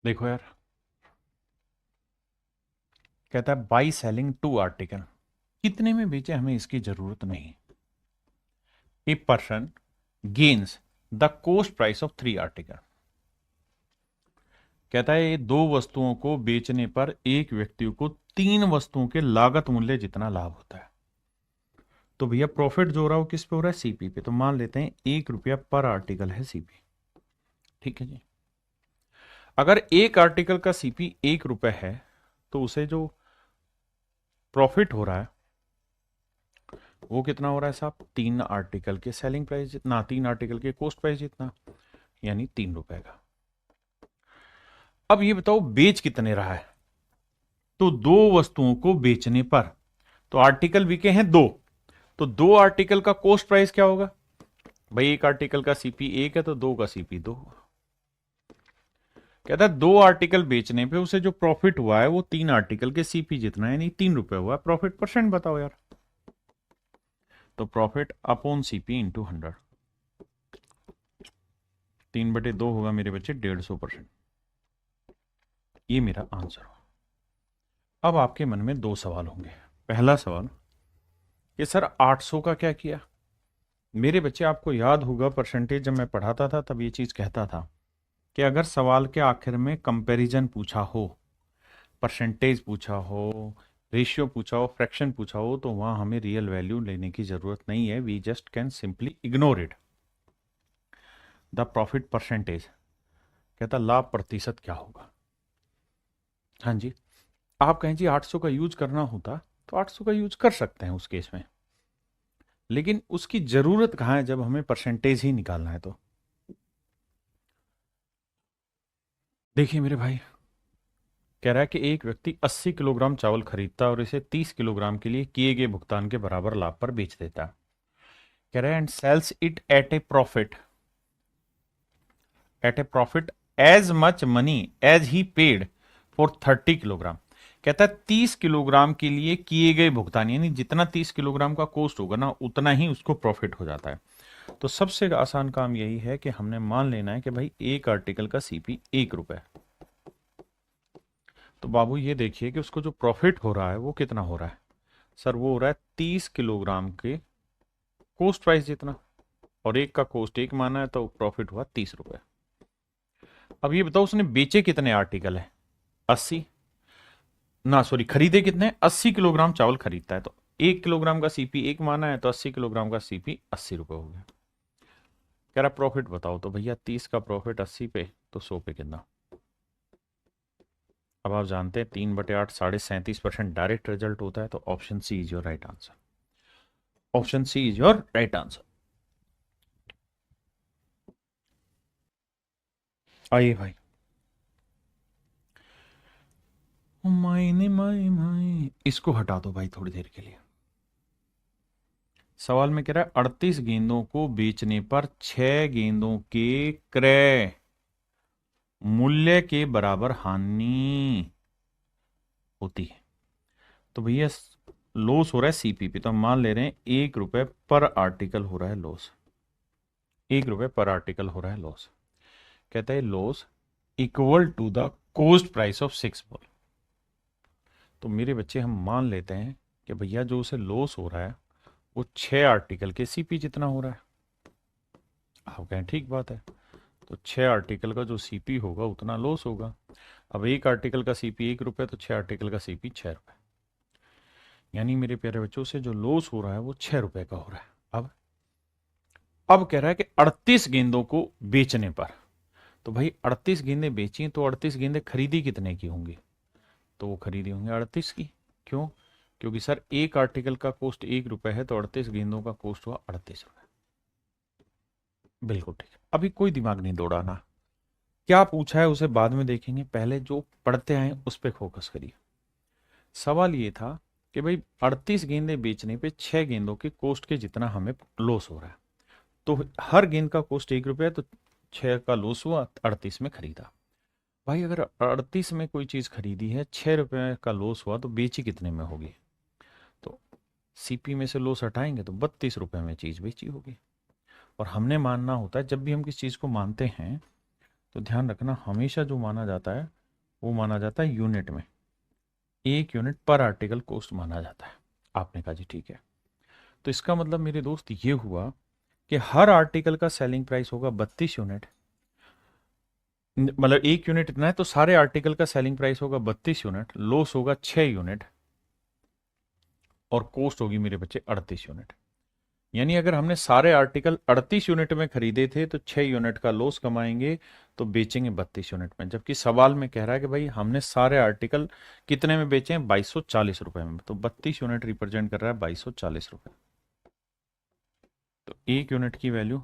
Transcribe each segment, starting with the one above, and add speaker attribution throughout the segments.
Speaker 1: देखो यार, कहता है बाई सेलिंग टू आर्टिकल, कितने में बेचे हमें इसकी जरूरत नहीं। A person gains the cost price of three article. कहता है ये दो वस्तुओं को बेचने पर एक व्यक्ति को तीन वस्तुओं के लागत मूल्य जितना लाभ होता है। तो भैया प्रॉफिट जो हो रहा है वो किस पे हो रहा है? सीपी पे। तो मान लेते हैं 1 रुपया पर आर्टिकल है सीपी। ठीक है जी। अगर एक आर्टिकल का सीपी 1 रुपया है तो उसे जो प्रॉफिट हो रहा है वो कितना हो रहा है साहब? 3 आर्टिकल के सेलिंग प्राइस जितना, 3 आर्टिकल के कॉस्ट प्राइस जितना, यानी 3 रुपए का। अब ये बताओ बेच कितने रहा है? तो दो वस्तुओं को बेचने पर, तो आर्टिकल बिके हैं दो, तो दो आर्टिकल का कॉस्ट प्राइस क्या होगा भाई? एक आर्टिकल का सीपी 1 है तो दो का सीपी 2 होगा। कहता है दो आर्टिकल बेचने पे उसे जो प्रॉफिट हुआ है वो 3 आर्टिकल के सीपी जितना है, यानी 3 रुपए हुआ। प्रॉफिट परसेंट बताओ यार। तो प्रॉफिट अपॉन सीपी इंटू 100, 3/2 होगा मेरे बच्चे 150%। ये मेरा आंसर हो। अब आपके मन में दो सवाल होंगे। पहला सवाल कि सर 800 का क्या किया? मेरे बच्चे आपको याद होगा परसेंटेज जब मैं पढ़ाता था तब ये चीज कहता था कि अगर सवाल के आखिर में कंपैरिजन पूछा हो, परसेंटेज पूछा हो, रेशियो पूछा हो, फ्रैक्शन पूछा हो, तो वहां हमें रियल वैल्यू लेने की जरूरत नहीं है। We just can simply ignore it. The profit percentage. कहता लाभ प्रतिशत क्या होगा? हाँ जी। आप कहें जी 800 का यूज करना होता तो 800 का यूज कर सकते हैं उस केस में, लेकिन उसकी जरूरत कहां है जब हमें परसेंटेज ही निकालना है। तो देखिए मेरे भाई, कह रहा है कि एक व्यक्ति 80 किलोग्राम चावल खरीदता है और इसे 30 किलोग्राम के लिए किए गए भुगतान के बराबर लाभ पर बेच देता है। कह रहा है and sells it at a profit as much money as he paid for 30 kilogram. कहता है 30 किलोग्राम के लिए किए गए भुगतान, यानी जितना 30 किलोग्राम का कॉस्ट होगा ना उतना ही उसको प्रॉफिट हो जाता है। तो सबसे आसान काम यही है कि हमने मान लेना है कि भाई एक आर्टिकल का सीपी 1 रुपए। तो बाबू ये देखिए कि उसको जो प्रॉफिट हो रहा है वो कितना हो रहा है? सर वो हो रहा है 30 किलोग्राम के कॉस्ट प्राइस जितना, और एक का कॉस्ट एक माना है तो प्रॉफिट हुआ 30 रुपए। अब ये बताओ उसने बेचे कितने आर्टिकल है? 80 ना, सॉरी, खरीदे कितने? 80 किलोग्राम चावल खरीदता है तो 1 किलोग्राम का सीपी एक माना है तो 80 किलोग्राम का सीपी 80 रुपए हो गया। कह रहा प्रॉफिट बताओ, तो भैया 30 का प्रॉफिट 80 पे तो 100 पे कितना? अब आप जानते हैं 3/8 37% डायरेक्ट रिजल्ट होता है, तो option C is your right answer. Option C is your right answer. आइए भाई। मायने माय माय, इसको हटा दो भाई थोड़ी देर के लिए। सवाल में कह रहा है 38 गेंदों को बेचने पर 6 गेंदों के क्रय मूल्य के बराबर हानि होती है। तो भैया लॉस हो रहा है सीपीपी, तो हम मान ले रहे हैं 1 रुपए पर आर्टिकल हो रहा है लॉस। 1 रुपए पर आर्टिकल हो रहा है लॉस। कहता है loss equal to the cost price of 6 ball. तो मेरे बच्चे हम मान लेते हैं कि भैया जो उसे लॉस हो रहा है वो 6 आर्टिकल के सीपी जितना हो रहा है। आप कहें ठीक बात है, तो 6 आर्टिकल का जो सीपी होगा उतना लॉस होगा। अब एक आर्टिकल का सीपी 1 रुपए तो 6 आर्टिकल का सीपी 6 रुपए, यानी मेरे प्यारे बच्चों से जो लॉस हो रहा है वो 6 रुपए का हो रहा है। अब कह रहा है कि 38 गेंदों को बेचने पर, तो भाई 38 गेंदें बेची तो 38 गेंदें खरीदी कितने की होंगी? तो वो खरीदी होंगी 38 की। क्यों? क्योंकि सर एक आर्टिकल का कॉस्ट 1 रुपए है तो 38 गेंदों का कॉस्ट हुआ 38 रुपए। बिल्कुल ठीक है। अभी कोई दिमाग नहीं दौड़ाना। क्या पूछा है उसे बाद में देखेंगे, पहले जो पढ़ते आए उस पर फोकस करिए। सवाल ये था कि भाई 38 गेंदें बेचने पे 6 गेंदों के कॉस्ट के जितना हमें लॉस हो रहा है। तो हर गेंद का कॉस्ट 1 रुपया, तो 6 का लॉस हुआ, 38 में खरीदा। भाई अगर 38 में कोई चीज खरीदी है, 6 रुपए का लॉस हुआ, तो बेची कितने में होगी? तो सीपी में से लॉस हटाएंगे तो 32 रुपए में चीज बेची होगी। और हमने मानना होता है, जब भी हम किसी चीज को मानते हैं तो ध्यान रखना हमेशा जो माना जाता है वो माना जाता है यूनिट में, 1 यूनिट पर आर्टिकल कॉस्ट माना जाता है। आपने कहा जी ठीक है। तो इसका मतलब मेरे दोस्त ये हुआ कि हर आर्टिकल का सेलिंग प्राइस होगा 32 यूनिट, मतलब 1 यूनिट इतना है तो सारे आर्टिकल का सेलिंग प्राइस होगा 32 यूनिट, लॉस होगा 6 यूनिट और कॉस्ट होगी मेरे बच्चे 38 यूनिट। यानी अगर हमने सारे आर्टिकल 38 यूनिट में खरीदे थे तो 6 यूनिट का लॉस कमाएंगे, तो बेचेंगे 32 यूनिट में। जबकि सवाल में कह रहा है कि भाई हमने सारे आर्टिकल कितने में बेचे हैं, 2240 रुपए में, तो 32 यूनिट रिप्रेजेंट कर रहा है 2240 रुपए। तो 1 यूनिट की वैल्यू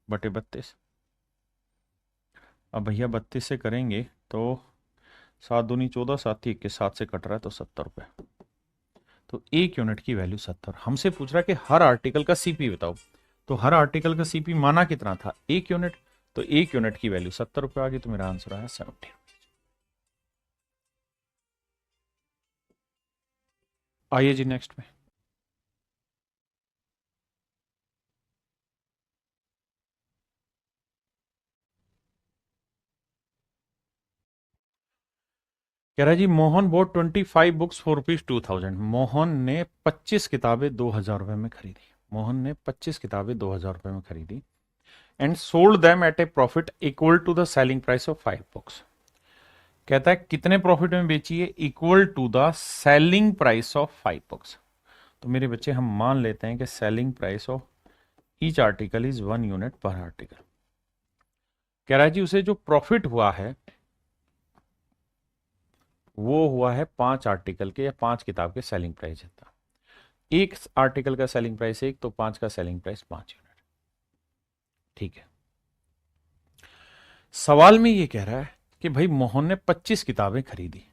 Speaker 1: बटे 32। अब भैया 32 से करेंगे तो 7 दूनी 14, 7 सात से कट रहा है तो 70 रुपए। तो 1 यूनिट की वैल्यू 70। हमसे पूछ रहा है कि हर आर्टिकल का सीपी बताओ, तो हर आर्टिकल का सीपी माना कितना था, 1 यूनिट, तो 1 यूनिट की वैल्यू 70 रुपए आ गई, तो मेरा आंसर आया 70। आइए जी नेक्स्ट में। कह रहा है जी Mohan bought 25 books for ₹2000। Mohan ने 25 किताबें 2000 रुपए में खरीदी। मोहन ने 25 किताबें 2000 रुपए में खरीदी and sold them at a profit equal to the selling price of 5 books. कहता है कितने प्रॉफिट में बेची है, equal to the selling price of 5 books. तो मेरे बच्चे हम मान लेते हैं कि selling price of each article is 1 unit per article. कह रहा है जी उसे जो प्रॉफिट हुआ है वो हुआ है 5 आर्टिकल के या 5 किताब के सेलिंग प्राइस जितना। एक आर्टिकल का सेलिंग प्राइस 1, तो 5 का सेलिंग प्राइस 5 यूनिट। ठीक है। सवाल में ये कह रहा है कि भाई मोहन ने 25 किताबें खरीदी,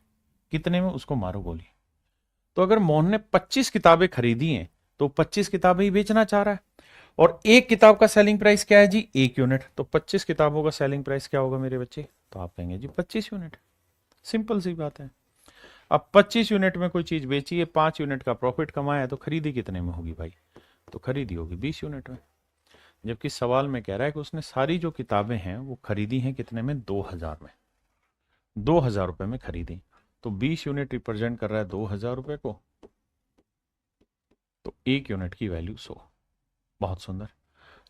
Speaker 1: कितने में, उसको मारो गोली। तो अगर मोहन ने 25 किताबें खरीदी हैं तो 25 किताबें ही बेचना चाह रहा है, और एक किताब का सेलिंग प्राइस क्या है जी, 1 यूनिट, तो 25 किताबों का सेलिंग प्राइस क्या होगा मेरे बच्चे, तो आप कहेंगे जी 25 यूनिट। सिंपल सी बात है। अब 25 यूनिट में कोई चीज बेची है, 5 यूनिट का प्रॉफिट कमाया है, तो खरीदी कितने में होगी भाई, तो खरीदी होगी 20 यूनिट में। जबकि सवाल में कह रहा है कि उसने सारी जो किताबें हैं वो खरीदी हैं कितने में, 2000 में, 2000 रुपए में खरीदी। तो 20 यूनिट रिप्रेजेंट कर रहा है 2000 रुपए को, तो 1 यूनिट की वैल्यू 100। बहुत सुंदर।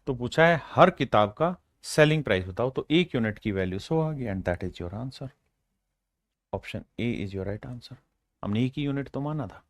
Speaker 1: तो पूछा है हर किताब का सेलिंग प्राइस बताओ, तो 1 यूनिट की वैल्यू 100 आ गई and that is your answer. Option A is your right answer. हमने एक ही यूनिट तो माना था।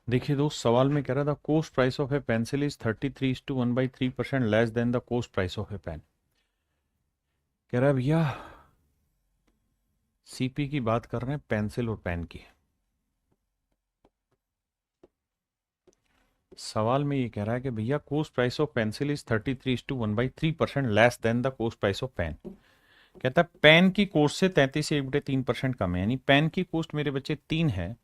Speaker 1: देखिए दोस्त, सवाल में कह रहा था cost price of a pencil is 33:1/3% less than the cost price of a pen. कह रहा है भैया सीपी की बात कर रहे हैं पेंसिल और पेन की। सवाल में ये कह रहा है कि भैया cost price of pencil is 33:1/3% less than the cost price of pen. कहता है पेन की कॉस्ट से 33 1/3% कम है, यानी पेन की कॉस्ट मेरे बच्चे 3 है,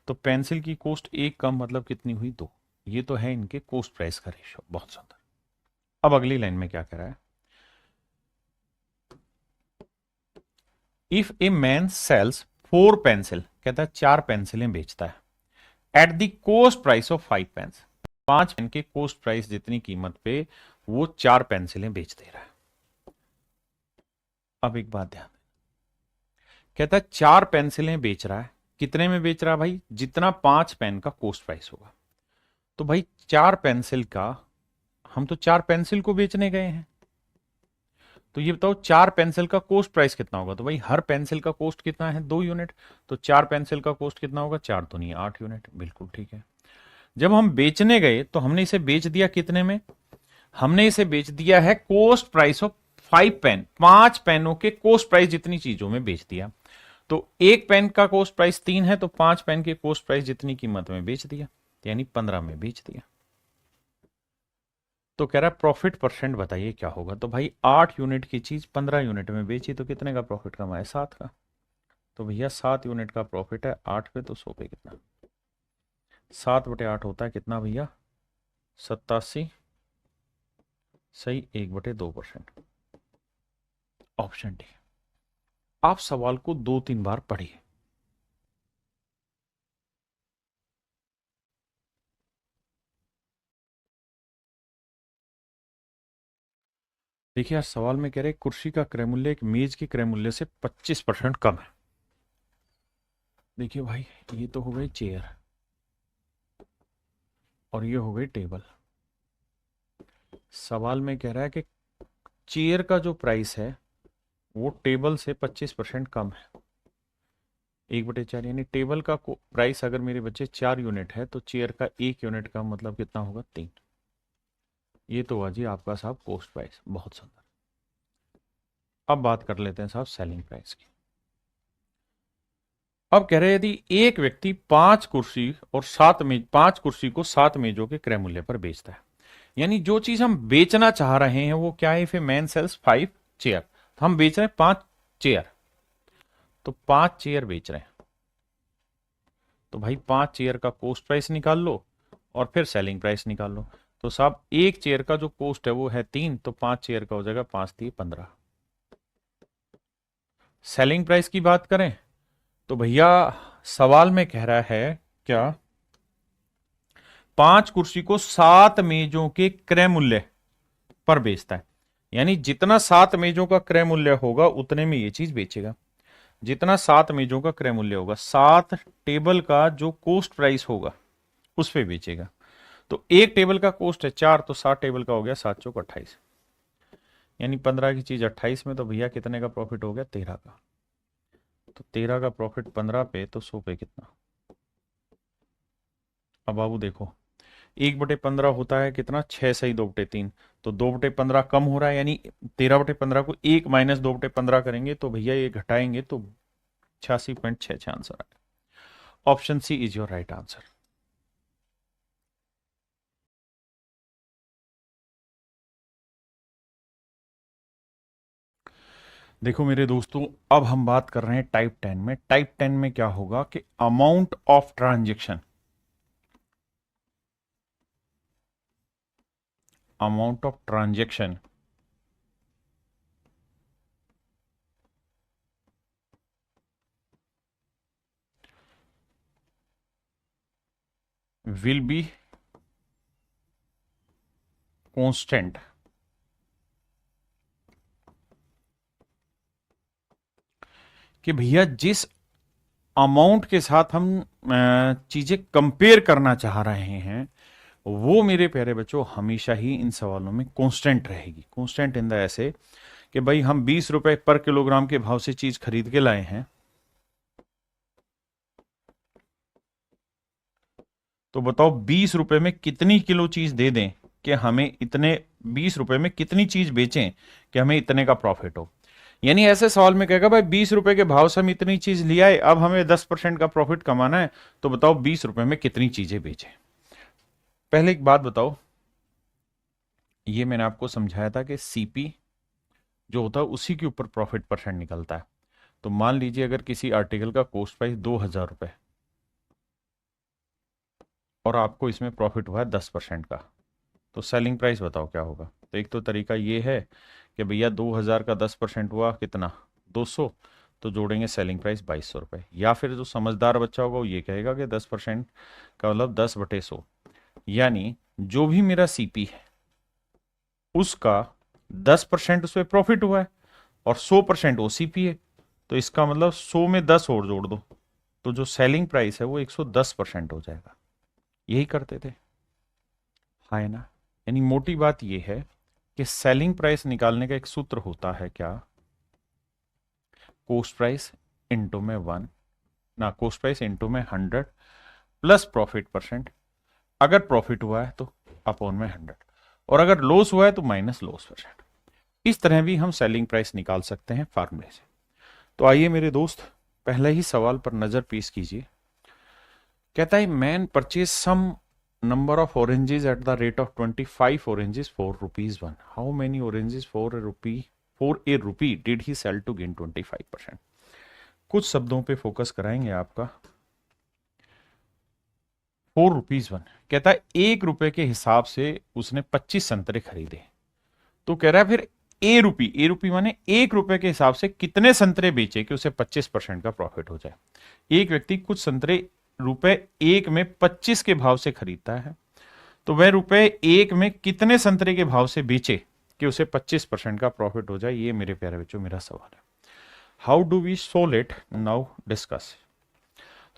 Speaker 1: तो पेंसिल की कॉस्ट 1 कम, मतलब कितनी हुई, 2। ये तो है इनके कॉस्ट प्राइस का रेशो। बहुत सुंदर। अब अगली लाइन में क्या कह रहा है, if a man sells 4 pencil, कहता है 4 पेंसिलें बेचता है at the cost price of 5 pens, 5 pen के कोस्ट प्राइस जितनी कीमत पे वो 4 पेंसिलें बेच दे रहा है। अब एक बात ध्यान, कहता है 4 पेंसिलें बेच रहा है, कितने में बेच रहा है भाई, जितना 5 पेन का कोस्ट प्राइस होगा। तो भाई 4 पेंसिल का, हम तो 4 पेंसिल को बेचने गए हैं, तो ये बताओ 4 पेंसिल का कोस्ट प्राइस कितना होगा, तो भाई हर पेंसिल का कोस्ट कितना है, 2 यूनिट, तो 4 पेंसिल का कोस्ट कितना होगा, 4 तो नहीं 8 यूनिट। बिल्कुल ठीक है। जब हम बेचने गए तो हमने इसे बेच दिया कितने में, हमने इसे बेच दिया है कोस्ट प्राइस ऑफ 5 पेन, 5 पेनों के कोस्ट प्राइस जितनी चीजों में बेच दिया। तो एक पेन का कोस्ट प्राइस 3 है, तो 5 पेन के कोस्ट प्राइस जितनी कीमत में बेच दिया, यानी 15 में बेच दिया। तो कह रहा है प्रॉफिट परसेंट बताइए क्या होगा, तो भाई 8 यूनिट की चीज 15 यूनिट में बेची तो कितने का प्रॉफिट कमाया, 7 का। तो भैया 7 यूनिट का प्रॉफिट है, 8 पे तो 100 पे कितना, 7/8 होता है कितना भैया, 87 सही 1/2%। Option D. आप सवाल को 2-3 बार पढ़िए। देखिए यार, सवाल में कह रहे कुर्सी का क्रय मूल्य एक मेज के क्रय मूल्य से 25% कम है। देखिए भाई, ये तो हो गई चेयर और ये हो गई टेबल। सवाल में कह रहा है कि चेयर का जो प्राइस है वो टेबल से 25% कम है। 1/4 यानी टेबल का प्राइस अगर मेरे बच्चे 4 यूनिट है तो चेयर का 1 यूनिट का मतलब कितना होगा? 3। ये तो हुआ जी आपका साहब कॉस्ट प्राइस। बहुत सुंदर। अब बात कर लेते हैं साहब सेलिंग प्राइस की। अब कह रहे हैं यदि एक व्यक्ति 5 कुर्सी और 7 मेज 5 कुर्सी को 7 मेजों के क्रय मूल्य पर बेचता है, यानी जो चीज हम बेचना चाह रहे हैं वो क्या है? If a man sells 5 chair, तो हम बेच रहे हैं 5 चेयर, तो 5 चेयर बेच रहे हैं। तो भाई 5 चेयर का कॉस्ट प्राइस निकाल लो और फिर सेलिंग प्राइस निकाल लो। तो साहब एक चेयर का जो कॉस्ट है वो है 3, तो 5 चेयर का हो जाएगा 5×3 = 15। सेलिंग प्राइस की बात करें तो भैया सवाल में कह रहा है क्या? 5 कुर्सी को 7 मेजों के क्रय मूल्य पर बेचता है, यानी जितना 7 मेजों का क्रय मूल्य होगा उतने में ये चीज बेचेगा। जितना 7 मेजों का क्रय मूल्य होगा, 7 टेबल का जो कॉस्ट प्राइस होगा उस पे बेचेगा। तो एक टेबल का कॉस्ट है 4, तो 7 टेबल का हो गया 7×4 = 28, यानी 15 की चीज 28 में, तो भैया कितने का प्रॉफिट हो गया? 13 का। तो 13 का प्रॉफिट 15 पे, तो 100 पे कितना? अब बाबू देखो, 1/15 होता है कितना? 6 सही 2/3, तो 2/15 कम हो रहा है, यानी 13/15 को 1 - 2/15 करेंगे तो भैया ये घटाएंगे तो 86.66 आंसर आएगा। Option C is your right answer. देखो मेरे दोस्तों, अब हम बात कर रहे हैं टाइप 10 में। टाइप 10 में क्या होगा कि amount of transaction, amount of transaction will be constant. कि भैया जिस अमाउंट के साथ हम चीजें कंपेयर करना चाह रहे हैं वो मेरे प्यारे बच्चों हमेशा ही इन सवालों में कांस्टेंट रहेगी। कांस्टेंट इन द ऐसे कि भाई हम 20 रुपए पर किलोग्राम के भाव से चीज खरीद के लाए हैं, तो बताओ 20 रुपए में कितनी किलो चीज दे दें कि हमें इतने, 20 रुपए में कितनी चीज बेचें कि हमें इतने का प्रॉफिट हो। यानी ऐसे सवाल में कहेगा भाई 20 रुपए के भाव से हम इतनी चीज ले आए, अब हमें 10% का प्रॉफिट कमाना है, तो बताओ 20 रुपए में कितनी चीजें बेचें। पहले एक बात बताओ, ये मैंने आपको समझाया था कि सीपी जो होता है उसी के ऊपर प्रॉफिट परसेंट निकलता है। तो मान लीजिए अगर किसी आर्टिकल का कॉस्ट प्राइस 2,000 रुपए और आपको इसमें प्रॉफिट हुआ है 10% का, तो सेलिंग प्राइस बताओ क्या होगा? तो एक तो तरीका ये है कि भैया 2,000 का 10% हुआ कितना? 200, तो जोड़ेंगे सेलिंग प्राइस 2,200 रुपये। या फिर जो समझदार बच्चा होगा वो ये कहेगा कि 10% का मतलब 10/100, यानी जो भी मेरा सीपी है उसका 10% उस पर प्रॉफिट हुआ है और 100% ओसीपी है, तो इसका मतलब 100 में 10 और जोड़ दो, तो जो सेलिंग प्राइस है वो 110% हो जाएगा। यही करते थे, हाँ है ना? यानी मोटी बात यह है कि सेलिंग प्राइस निकालने का एक सूत्र होता है क्या? कॉस्ट प्राइस इंटू में 1, ना कॉस्ट प्राइस इंटू में 100 प्लस प्रॉफिट परसेंट। अगर प्रॉफिट हुआ है तो अपॉन में 100, और अगर लॉस हुआ है तो माइनस लॉस परसेंट। इस तरह भी हम सेलिंग प्राइस निकाल सकते हैं फार्मूले से। तो आइए मेरे दोस्त, पहले ही सवाल पर नजर पेश कीजिए। कहता है man purchase some number of oranges at the rate of 25 oranges for ₹1. How many oranges for a rupee did he sell to gain 25%? कुछ शब्दों पे फोकस कराएंगे आपका। ₹4 कहता है 1 रुपए के हिसाब से उसने 25 संतरे खरीदे, तो कह रहा है फिर ए रुपी माने 1 रुपए के हिसाब से कितने संतरे बेचे कि उसे 25% का प्रॉफिट हो जाए। एक व्यक्ति कुछ संतरे रुपए 1 में 25 के भाव से खरीदता है, तो वह रुपए 1 में कितने संतरे के भाव से बेचे कि उसे 25% का प्रॉफिट हो जाए। ये मेरे प्यारे बच्चों मेरा सवाल है। How do we solve it, now discuss.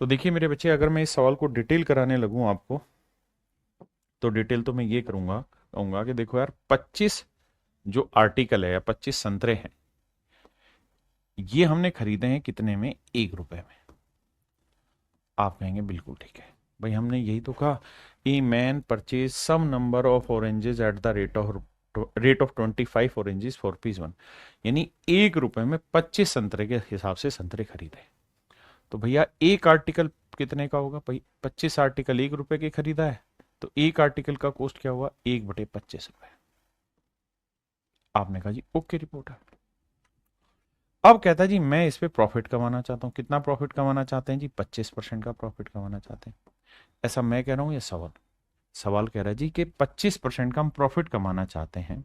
Speaker 1: तो देखिए मेरे बच्चे, अगर मैं इस सवाल को डिटेल कराने लगूं आपको, तो डिटेल तो मैं ये कहूंगा कि देखो यार, 25 जो आर्टिकल है या 25 संतरे हैं, ये हमने खरीदे हैं कितने में, 1 रुपए में। आप कहेंगे बिल्कुल ठीक है भाई, हमने यही तो कहा, a man purchase some number of oranges at the rate of 25 oranges for piece 1। यानी 1 रुपए में 25 संतरे के हिसाब से संतरे खरीदे। तो भैया एक आर्टिकल कितने का होगा भाई, 25 आर्टिकल 1 रुपए के खरीदा है, तो एक आर्टिकल का कॉस्ट क्या हुआ, 1/25 रुपए। आपने कहा जी ओके रिपोर्टर। अब कहता है जी मैं इस पे प्रॉफिट कमाना चाहता हूं। कितना प्रॉफिट कमाना चाहते हैं जी, 25% का प्रॉफिट कमाना चाहते हैं। ऐसा मैं कह रहा हूं या सवाल कह रहा है जी कि 25% का हम प्रॉफिट कमाना चाहते हैं,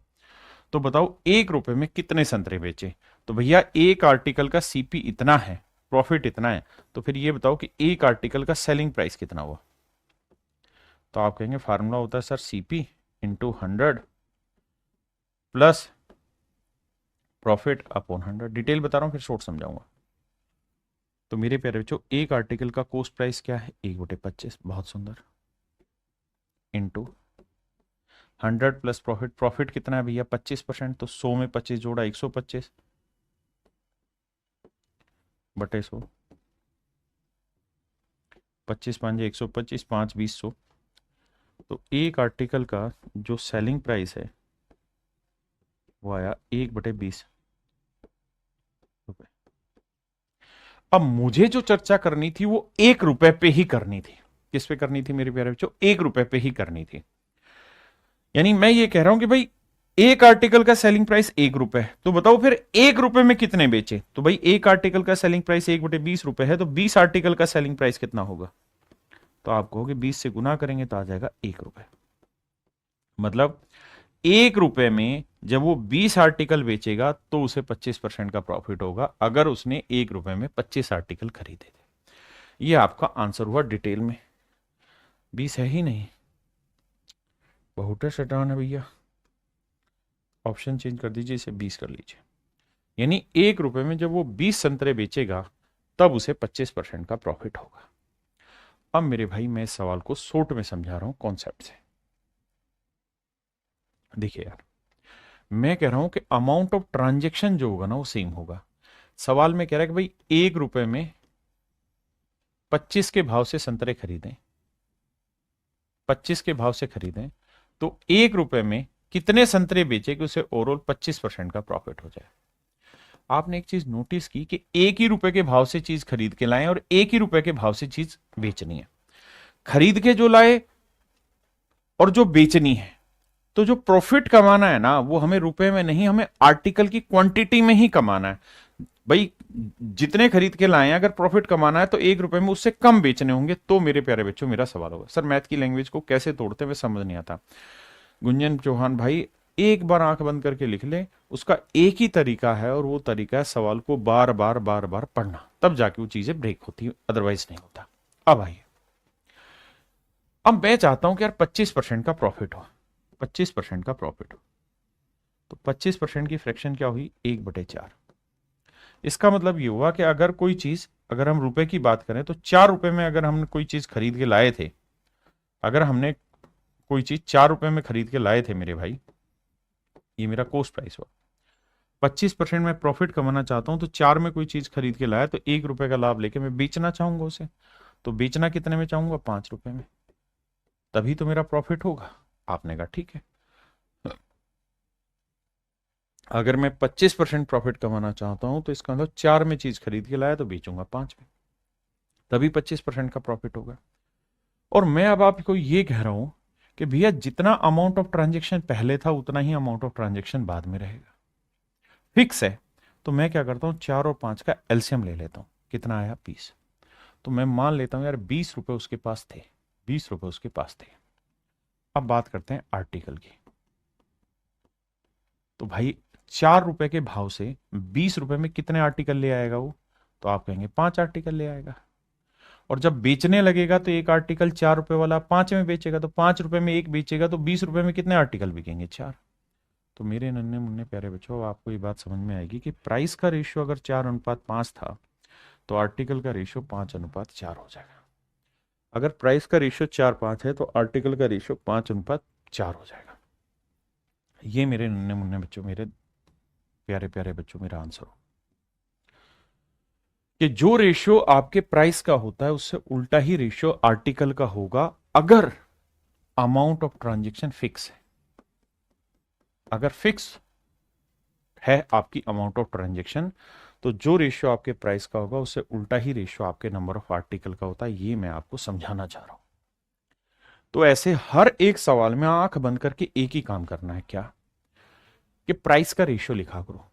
Speaker 1: तो बताओ 1 रुपए में कितने संतरे बेचे। तो भैया एक आर्टिकल का सीपी इतना है, प्रॉफिट इतना है, तो फिर ये बताओ कि एक आर्टिकल का सेलिंग प्राइस कितना हुआ। तो आप कहेंगे फार्मूला होता है sir CP into 100 plus profit upon 100। Detail बता रहा हूं, फिर शॉर्ट समझाऊंगा। तो मेरे प्यारे बच्चों, एक आर्टिकल का कॉस्ट प्राइस क्या है, 1/25, बहुत सुंदर, इंटू 100 प्लस प्रॉफिट कितना है भैया, 25%, तो 100 में 25 जोड़ा 125 बटे 100, 25 5 125, 5 20 100। तो एक आर्टिकल का जो सेलिंग प्राइस है वो आया 1/20 रुपए। अब मुझे जो चर्चा करनी थी वो 1 रुपए पे ही करनी थी। किस पे करनी थी मेरे प्यारे बच्चों, 1 रुपए पे ही करनी थी। यानी मैं ये कह रहा हूं कि भाई एक आर्टिकल का सेलिंग प्राइस 1 रुपए, तो बताओ फिर 1 रुपए में कितने बेचे। तो भाई एक आर्टिकल का सेलिंग प्राइस 1/20 रुपए है, तो 20 आर्टिकल का सेलिंग प्राइस कितना होगा। तो आप कहोगे 20 से गुना करेंगे तो आ जाएगा 1 रुपए। मतलब 1 रुपए में जब वो 20 आर्टिकल बेचेगा तो उसे 25% का प्रॉफिट होगा, अगर उसने 1 रुपए में 25 आर्टिकल खरीदे थे। ये आपका आंसर हुआ डिटेल में। 20 है ही नहीं, बहुत शैतान है भैया। ऑप्शन चेंज कर दीजिए, इसे 20 कर लीजिए। यानी 1 रुपए में जब वो 20 संतरे बेचेगा तब उसे 25% का प्रॉफिट होगा। अब मेरे भाई मैं इस सवाल को शॉर्ट में समझा रहा हूं कॉन्सेप्ट से। देखिए यार, मैं कह रहा हूं कि अमाउंट ऑफ ट्रांजेक्शन जो होगा ना वो सेम होगा। सवाल में कह रहा है कि भाई 1 रुपए में 25 के भाव से संतरे खरीदें, 25 के भाव से खरीदें, तो 1 रुपए में कितने संतरे बेचे कि उसे ओवरऑल 25% का प्रॉफिट हो जाए। आपने एक चीज नोटिस की कि 1 ही रुपए के भाव से चीज खरीद के लाए और 1 ही रुपए के भाव से चीज बेचनी है। खरीद के जो लाए और जो बेचनी है, तो जो प्रॉफिट कमाना है ना वो हमें रुपए में नहीं, हमें आर्टिकल की क्वांटिटी में ही कमाना है। भाई जितने खरीद के लाए हैं, अगर प्रॉफिट कमाना है तो 1 रुपए में उससे कम बेचने होंगे। तो मेरे प्यारे बच्चों मेरा सवाल होगा, सर मैथ की लैंग्वेज को कैसे तोड़ते हुए समझ नहीं आता। गुंजन चौहान भाई एक बार आंख बंद करके लिख ले, उसका एक ही तरीका है और वो तरीका है सवाल को बार बार पढ़ना, तब जाके वो चीजें ब्रेक होती है, अदरवाइज नहीं होता। अब आइए, अब मैं चाहता हूं कि यार 25% का प्रॉफिट हो, 25% का प्रॉफिट हो, तो 25% की फ्रैक्शन क्या हुई, 1/4। इसका मतलब ये हुआ कि अगर कोई चीज, अगर हम रुपए की बात करें तो 4 रुपए में अगर हमने कोई चीज खरीद के लाए थे, अगर हमने कोई चीज 4 रुपए में खरीद के लाए थे मेरे भाई, ये मेरा कॉस्ट प्राइस हुआ। 25% मैं प्रॉफिट कमाना चाहता हूं, तो 4 में कोई चीज खरीद के लाया तो 1 रुपए का लाभ लेके मैं बेचना चाहूंगा उसे। तो बेचना कितने में चाहूंगा, 5 रुपए में, तभी तो मेरा प्रॉफिट होगा। आपने कहा ठीक है। अगर मैं 25% प्रॉफिट कमाना चाहता हूं तो इसका मतलब 4 में चीज खरीद के लाया तो बेचूंगा 5 में, तभी 25% का प्रॉफिट होगा। और मैं अब आपको ये कह रहा हूं कि भैया जितना अमाउंट ऑफ ट्रांजेक्शन पहले था उतना ही अमाउंट ऑफ ट्रांजेक्शन बाद में रहेगा, फिक्स है। तो मैं क्या करता हूं, 4 और 5 का एलसीएम ले लेता हूं, कितना आया 20। तो मैं मान लेता हूं यार 20 रुपए उसके पास थे, 20 रुपए उसके पास थे। अब बात करते हैं आर्टिकल की। तो तो भाई 4 रुपए के भाव से 20 रुपए में कितने आर्टिकल ले आएगा वो? तो आप कहेंगे 5 आर्टिकल ले आएगा। और जब बेचने लगेगा तो एक आर्टिकल 4 रुपए वाला 5 में बेचेगा, तो 5 रुपए में एक बेचेगा, तो 20 रुपए में कितने आर्टिकल बिकेंगे? 4। तो मेरे नन्हे मुन्ने प्यारे बच्चों, अब आपको ये बात समझ में आएगी कि प्राइस का रेशियो अगर 4:5 था तो आर्टिकल का रेशियो 5:4 हो जाएगा। अगर प्राइस का रेशियो 4:5 है तो आर्टिकल का रेशियो 5:4 हो जाएगा। ये मेरे नन्हे मुन्ने बच्चों, मेरे प्यारे प्यारे बच्चों, मेरा आंसर हो कि जो रेशियो आपके प्राइस का होता है उससे उल्टा ही रेशियो आर्टिकल का होगा अगर अमाउंट ऑफ ट्रांजेक्शन फिक्स है। अगर फिक्स है आपकी अमाउंट ऑफ ट्रांजेक्शन, तो जो रेशियो आपके प्राइस का होगा उससे उल्टा ही रेशियो आपके नंबर ऑफ आर्टिकल का होता है। ये मैं आपको समझाना चाह रहा हूं। तो ऐसे हर एक सवाल में आंख बंद करके एक ही काम करना है, क्या? कि प्राइस का रेशियो लिखा करो।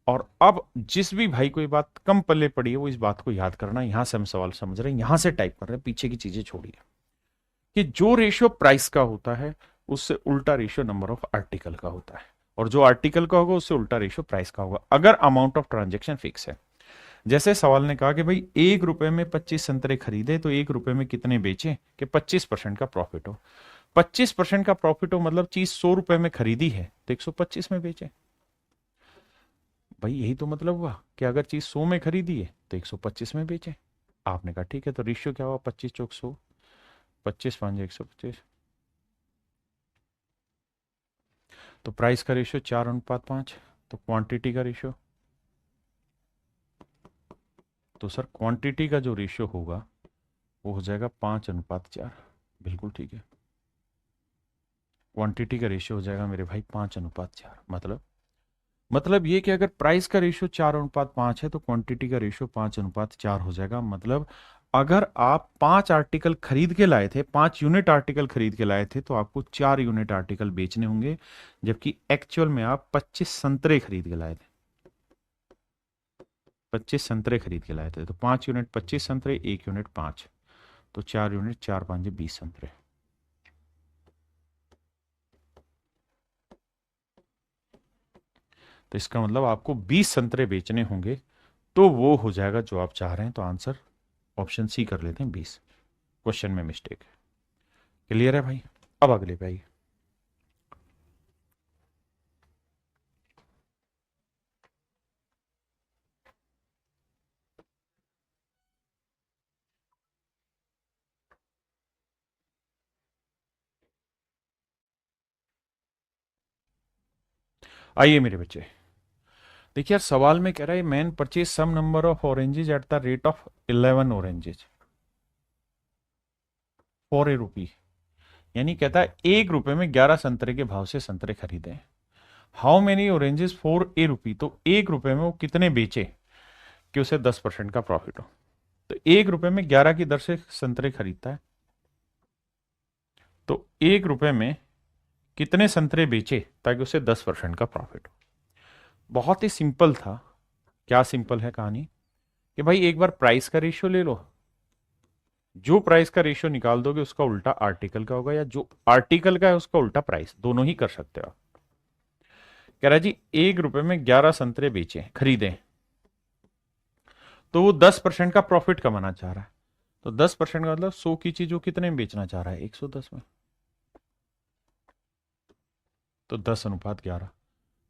Speaker 1: और अब जिस भी भाई को ये बात कम पल्ले पड़ी है वो इस बात को याद करना, यहां से हम सवाल समझ रहे हैं, यहां से टाइप कर रहे हैं, पीछे की चीजें छोड़िए। कि जो रेशियो प्राइस का होता है उससे उल्टा रेशियो नंबर ऑफ आर्टिकल का होता है, और जो आर्टिकल का होगा उससे उल्टा रेशियो प्राइस का होगा अगर अमाउंट ऑफ ट्रांजेक्शन फिक्स है। जैसे सवाल ने कहा कि भाई 1 रुपए में 25 संतरे खरीदे तो 1 रुपए में कितने बेचे कि 25% का प्रॉफिट हो। 25% का प्रॉफिट हो मतलब चीज 100 रुपए में खरीदी है तो 125 में बेचे। भाई यही तो मतलब हुआ कि अगर चीज 100 में खरीदी है तो 125 में बेचे। आपने कहा ठीक है, तो रेशियो क्या हुआ? 25 चौक 100, 25 5 125। तो प्राइस का रेशियो 4:5। तो क्वांटिटी का रेशियो, तो सर क्वांटिटी का जो रेशियो होगा वो हो जाएगा 5:4। बिल्कुल ठीक है, क्वांटिटी का रेशियो हो जाएगा मेरे भाई 5:4। मतलब ये कि अगर प्राइस का रेशियो 4:5 है तो क्वांटिटी का रेशियो 5:4 हो जाएगा। मतलब अगर आप 5 आर्टिकल खरीद के लाए थे, 5 यूनिट आर्टिकल खरीद के लाए थे, तो आपको 4 यूनिट आर्टिकल बेचने होंगे, जबकि एक्चुअल में आप 25 संतरे खरीद के लाए थे। 25 संतरे खरीद के लाए थे, तो 5 यूनिट 25 संतरे, 1 यूनिट 5, तो 4 यूनिट 4 5 20 संतरे। तो इसका मतलब आपको 20 संतरे बेचने होंगे, तो वो हो जाएगा जो आप चाह रहे हैं। तो आंसर ऑप्शन सी कर लेते हैं, 20। क्वेश्चन में मिस्टेक है। क्लियर है भाई? अब अगले पे आइए। आइए मेरे बच्चे, देखिए यार सवाल में कह रहा है man purchase some number of oranges at the rate of 11 oranges for a rupee. यानी कहता है 1 रुपए में 11 संतरे के भाव से संतरे खरीदे। How many oranges for a rupee, तो 1 रुपए में वो कितने बेचे कि उसे 10% का प्रॉफिट हो। तो 1 रुपए में 11 की दर से संतरे खरीदता है, तो 1 रुपए में कितने संतरे बेचे ताकि उसे 10% का प्रॉफिट हो। बहुत ही सिंपल था। क्या सिंपल है कहानी? कि भाई एक बार प्राइस का रेशियो ले लो, जो प्राइस का रेशियो निकाल दोगे उसका उल्टा आर्टिकल का होगा, या जो आर्टिकल का है उसका उल्टा प्राइस, दोनों ही कर सकते हो आप। कह रहा है जी 1 रुपए में 11 संतरे बेचे खरीदे, तो वो 10% का प्रॉफिट कमाना चाह रहा है। तो 10% का मतलब 100 की चीज वो कितने में बेचना चाह रहा है? 110 में। तो 10:11।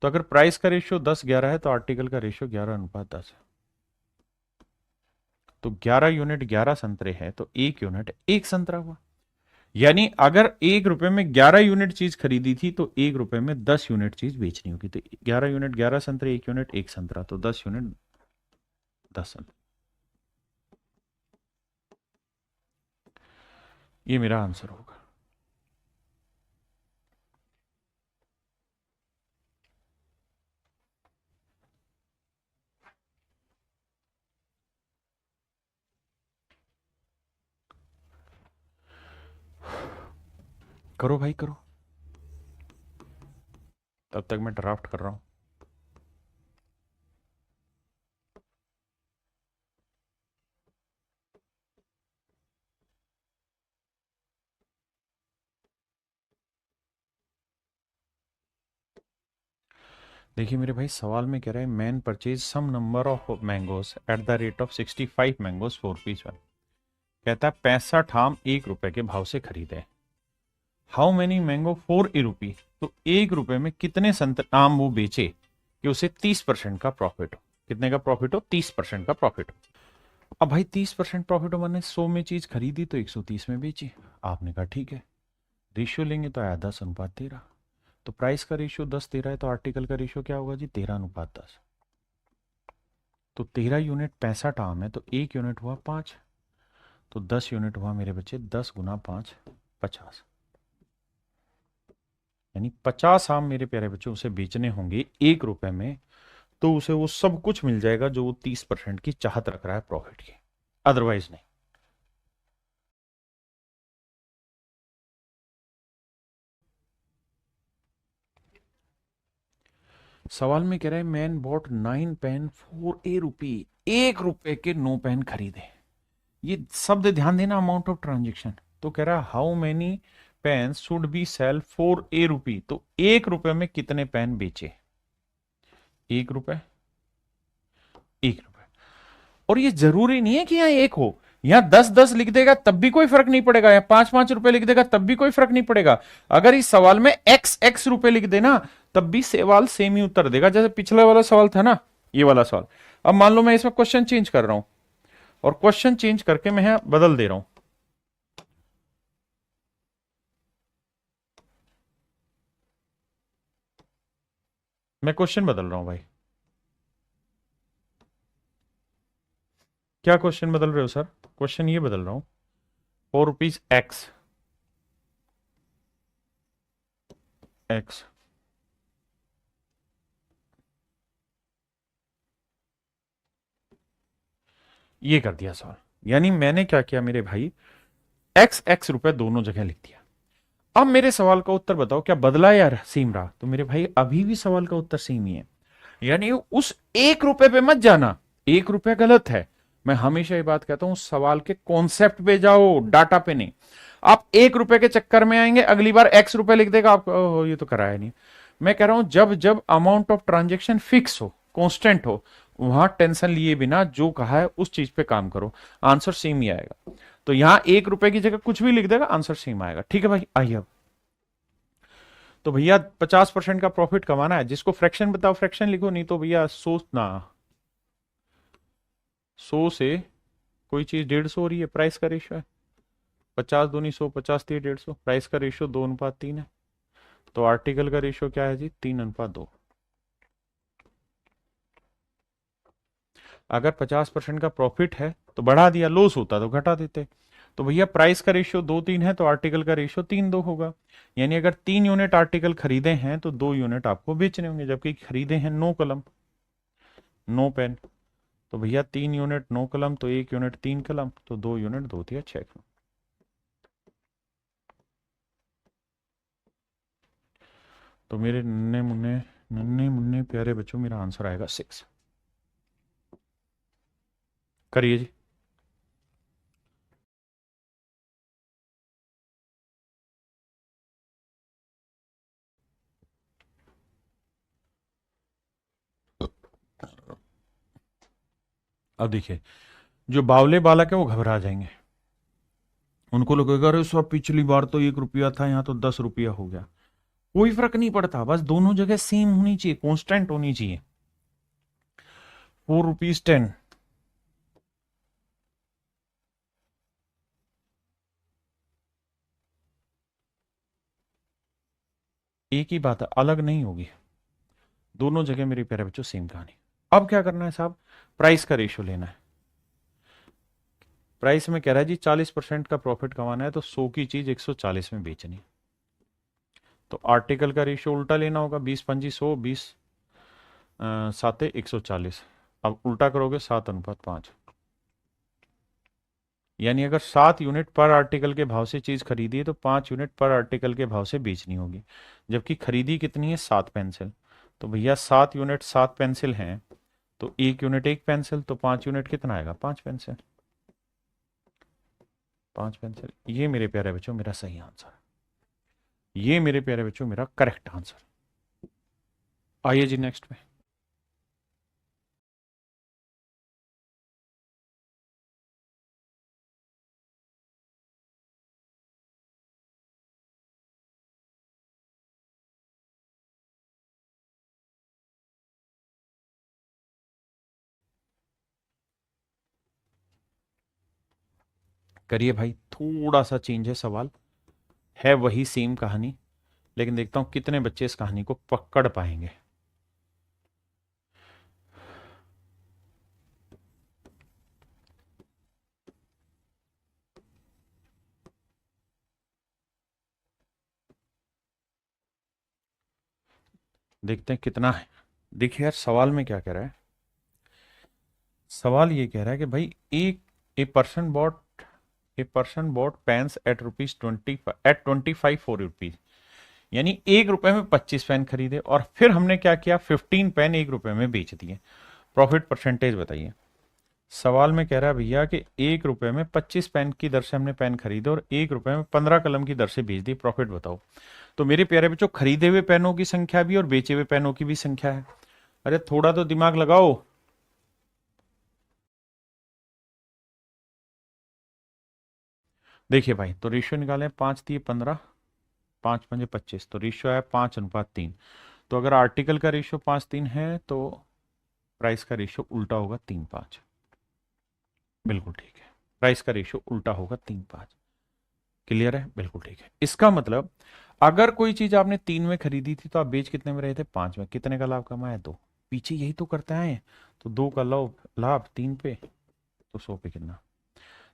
Speaker 1: तो अगर प्राइस का रेशियो 10:11 है तो आर्टिकल का रेशियो 11:10 है। तो 11 यूनिट 11 संतरे हैं तो 1 यूनिट 1 संतरा हुआ। यानी अगर 1 रुपए में 11 यूनिट चीज खरीदी थी तो 1 रुपए में 10 यूनिट चीज बेचनी होगी। तो 11 यूनिट 11 संतरे, 1 यूनिट 1 संतरा, तो 10 यूनिट 10 संतरा। ये मेरा आंसर होगा। करो भाई करो, तब तक मैं ड्राफ्ट कर रहा हूं। देखिए मेरे भाई, सवाल में कह रहा है man purchase some number of mangoes at the rate of 65 mangoes 4 piece 1। कहता है 65 आम 1 रुपए के भाव से खरीदे। हाउ मेनी मैंगो 4 रुपी, तो 1 रुपए में कितने आम वो बेचे कि उसे 30% का प्रॉफिट हो। कितने का प्रॉफिट हो? 30% का प्रॉफिट हो। अब भाई 30% प्रॉफिट हो, मैंने 100 में चीज खरीदी तो 130 में बेची। आपने कहा ठीक है, रेशियो लेंगे तो आया 10:13। तो प्राइस का रेशियो 10:13 है, तो आर्टिकल का रेशियो क्या होगा जी? 13:10। तो 13 यूनिट 65 आम है, तो 1 यूनिट हुआ 5। तो 10 यूनिट हुआ मेरे बच्चे 10 × 5 50। यानी 50 आम मेरे प्यारे बच्चों उसे बेचने होंगे 1 रुपए में, तो उसे वो सब कुछ मिल जाएगा जो वो 30% की चाहत रख रहा है प्रॉफिट की, अदरवाइज नहीं। सवाल में कह रहे हैं मैन बॉट 9 पेन फॉर ₹1। 1 रुपए के 9 पेन खरीदे। ये शब्द ध्यान देना, अमाउंट ऑफ ट्रांजेक्शन। तो कह रहा है how many pen should be sell for ₹1। तो 1 रुपए में कितने पेन बेचे? 1 रुपए, 1 रुपए। और ये जरूरी नहीं है कि यहाँ एक हो, यहाँ 10-10 लिख देगा तब भी कोई फर्क नहीं पड़ेगा, या 5-5 रुपए लिख देगा तब भी कोई फर्क नहीं पड़ेगा। अगर इस सवाल में x रुपए लिख देना तब भी सवाल सेम ही उत्तर देगा, जैसे पिछला वाला सवाल था ना, ये वाला सवाल। अब मान लो मैं इसमें क्वेश्चन चेंज कर रहा हूं, और क्वेश्चन चेंज करके मैं यहां बदल दे रहा हूं। मैं क्वेश्चन बदल रहा हूं भाई। क्या क्वेश्चन बदल रहे हो सर? क्वेश्चन ये बदल रहा हूं, ₹4 एक्स एक्स। ये कर दिया सवाल। यानी मैंने क्या किया मेरे भाई, x रुपए दोनों जगह लिख दिया। अब मेरे सवाल का उत्तर बताओ, क्या बदला या सेम रहा? तो मेरे भाई अभी भी सवाल का उत्तर सेम ही है। यानी उस 1 रुपए पे मत जाना, 1 रुपया गलत है। मैं हमेशा ये बात कहता हूं, सवाल के कॉन्सेप्ट पे जाओ, डाटा पे नहीं। आप 1 रुपए के चक्कर में आएंगे, अगली बार x रुपए लिख देगा आपको, ओहो ये तो कराया नहीं। मैं कह रहा हूं जब जब अमाउंट ऑफ ट्रांजेक्शन फिक्स हो, कांस्टेंट हो, वहां टेंशन लिए बिना जो कहा है उस चीज पे काम करो, आंसर सेम ही आएगा। तो यहां 1 रुपए की जगह कुछ भी लिख देगा, आंसर सेम आएगा। ठीक है भाई, आइए अब। तो भैया 50% का प्रॉफिट कमाना है, जिसको फ्रैक्शन बताओ फ्रैक्शन लिखो, नहीं तो भैया सोचना। 100 से कोई चीज 150 हो रही है, प्राइस का रेशियो है 50 दूनी 100, 50 3 150, प्राइस का रेशियो 2:3 है। तो आर्टिकल का रेशियो क्या है जी? 3:2। अगर 50% का प्रॉफिट है तो बढ़ा दिया, लॉस होता तो घटा देते। तो भैया प्राइस का रेशियो 2:3 है, तो आर्टिकल का रेशियो 3:2 होगा। यानी अगर 3 यूनिट आर्टिकल खरीदे हैं तो 2 यूनिट आपको बेचने होंगे, जबकि खरीदे हैं 9 कलम, 9 पेन। तो भैया 3 यूनिट 9 कलम, तो 1 यूनिट 3 कलम, तो 2 यूनिट 2 × 6 कलम। तो मेरे नन्हे मुन्ने प्यारे बच्चों, मेरा आंसर आएगा 6। करिए जी। अब देखिए, जो बावले बालक है वो घबरा जाएंगे, उनको लगेगा अरे सब पिछली बार तो 1 रुपया था, यहाँ तो 10 रुपया हो गया। कोई फर्क नहीं पड़ता, बस दोनों जगह सेम होनी चाहिए, कांस्टेंट होनी चाहिए। ₹4 10। एक ही बात है, अलग नहीं होगी, दोनों जगह मेरे प्यारे बच्चों सेम कहानी। अब क्या करना है साहब? प्राइस का रेशियो लेना है। प्राइस में कह रहा है जी 40% का प्रॉफिट कमाना है, तो 100 की चीज 140 में बेचनी है। तो आर्टिकल का रेशियो उल्टा लेना होगा, 20 × 5 = 100, 20 7 140। अब उल्टा करोगे 7:5। यानी अगर 7 यूनिट पर आर्टिकल के भाव से चीज खरीदी है तो 5 यूनिट पर आर्टिकल के भाव से बेचनी होगी, जबकि खरीदी कितनी है? 7 पेंसिल। तो भैया 7 यूनिट 7 पेंसिल हैं, तो 1 यूनिट 1 पेंसिल, तो 5 यूनिट कितना आएगा? 5 पेंसिल। 5 पेंसिल, ये मेरे प्यारे बच्चों मेरा सही आंसर, ये मेरे प्यारे बच्चों मेरा करेक्ट आंसर। आइए जी नेक्स्ट पे। करिए भाई, थोड़ा सा चेंज है सवाल, है वही सेम कहानी, लेकिन देखता हूं कितने बच्चे इस कहानी को पकड़ पाएंगे। देखते हैं कितना है। देखिए यार, सवाल में क्या कह रहा है। सवाल ये कह रहा है कि भाई एक a person bought pens at ₹20 at 25 यानी 1 रुपए में 25 पेन खरीदे, और फिर हमने क्या किया, 15 पेन 1 रुपए में बेच दिए। प्रॉफिट परसेंटेज बताइए। सवाल में कह रहा है भैया कि 1 रुपए में 25 पेन की दर से हमने पेन खरीदे और 1 रुपए में 15 कलम की दर से बेच दी, प्रॉफिट बताओ। तो मेरे प्यारे बच्चों, खरीदे हुए पेनों की संख्या भी और बेचे हुए पेनों की भी संख्या है। अरे थोड़ा तो दिमाग लगाओ। देखिए भाई, तो रेशियो निकालें, 5×3 = 15, 5×5 = 25, तो रेशियो है 5:3। तो अगर आर्टिकल का रेशियो 5:3 है तो प्राइस का रेशियो उल्टा होगा 3:5। बिल्कुल ठीक है, प्राइस का रेशियो उल्टा होगा 3:5। क्लियर है, बिल्कुल ठीक है। इसका मतलब अगर कोई चीज आपने 3 में खरीदी थी तो आप बेच कितने में रहे थे, 5 में, कितने का लाभ कमाया, 2। पीछे यही तो करते आए, तो 2 का लाभ लाभ 3 पे, तो 100 पे कितना,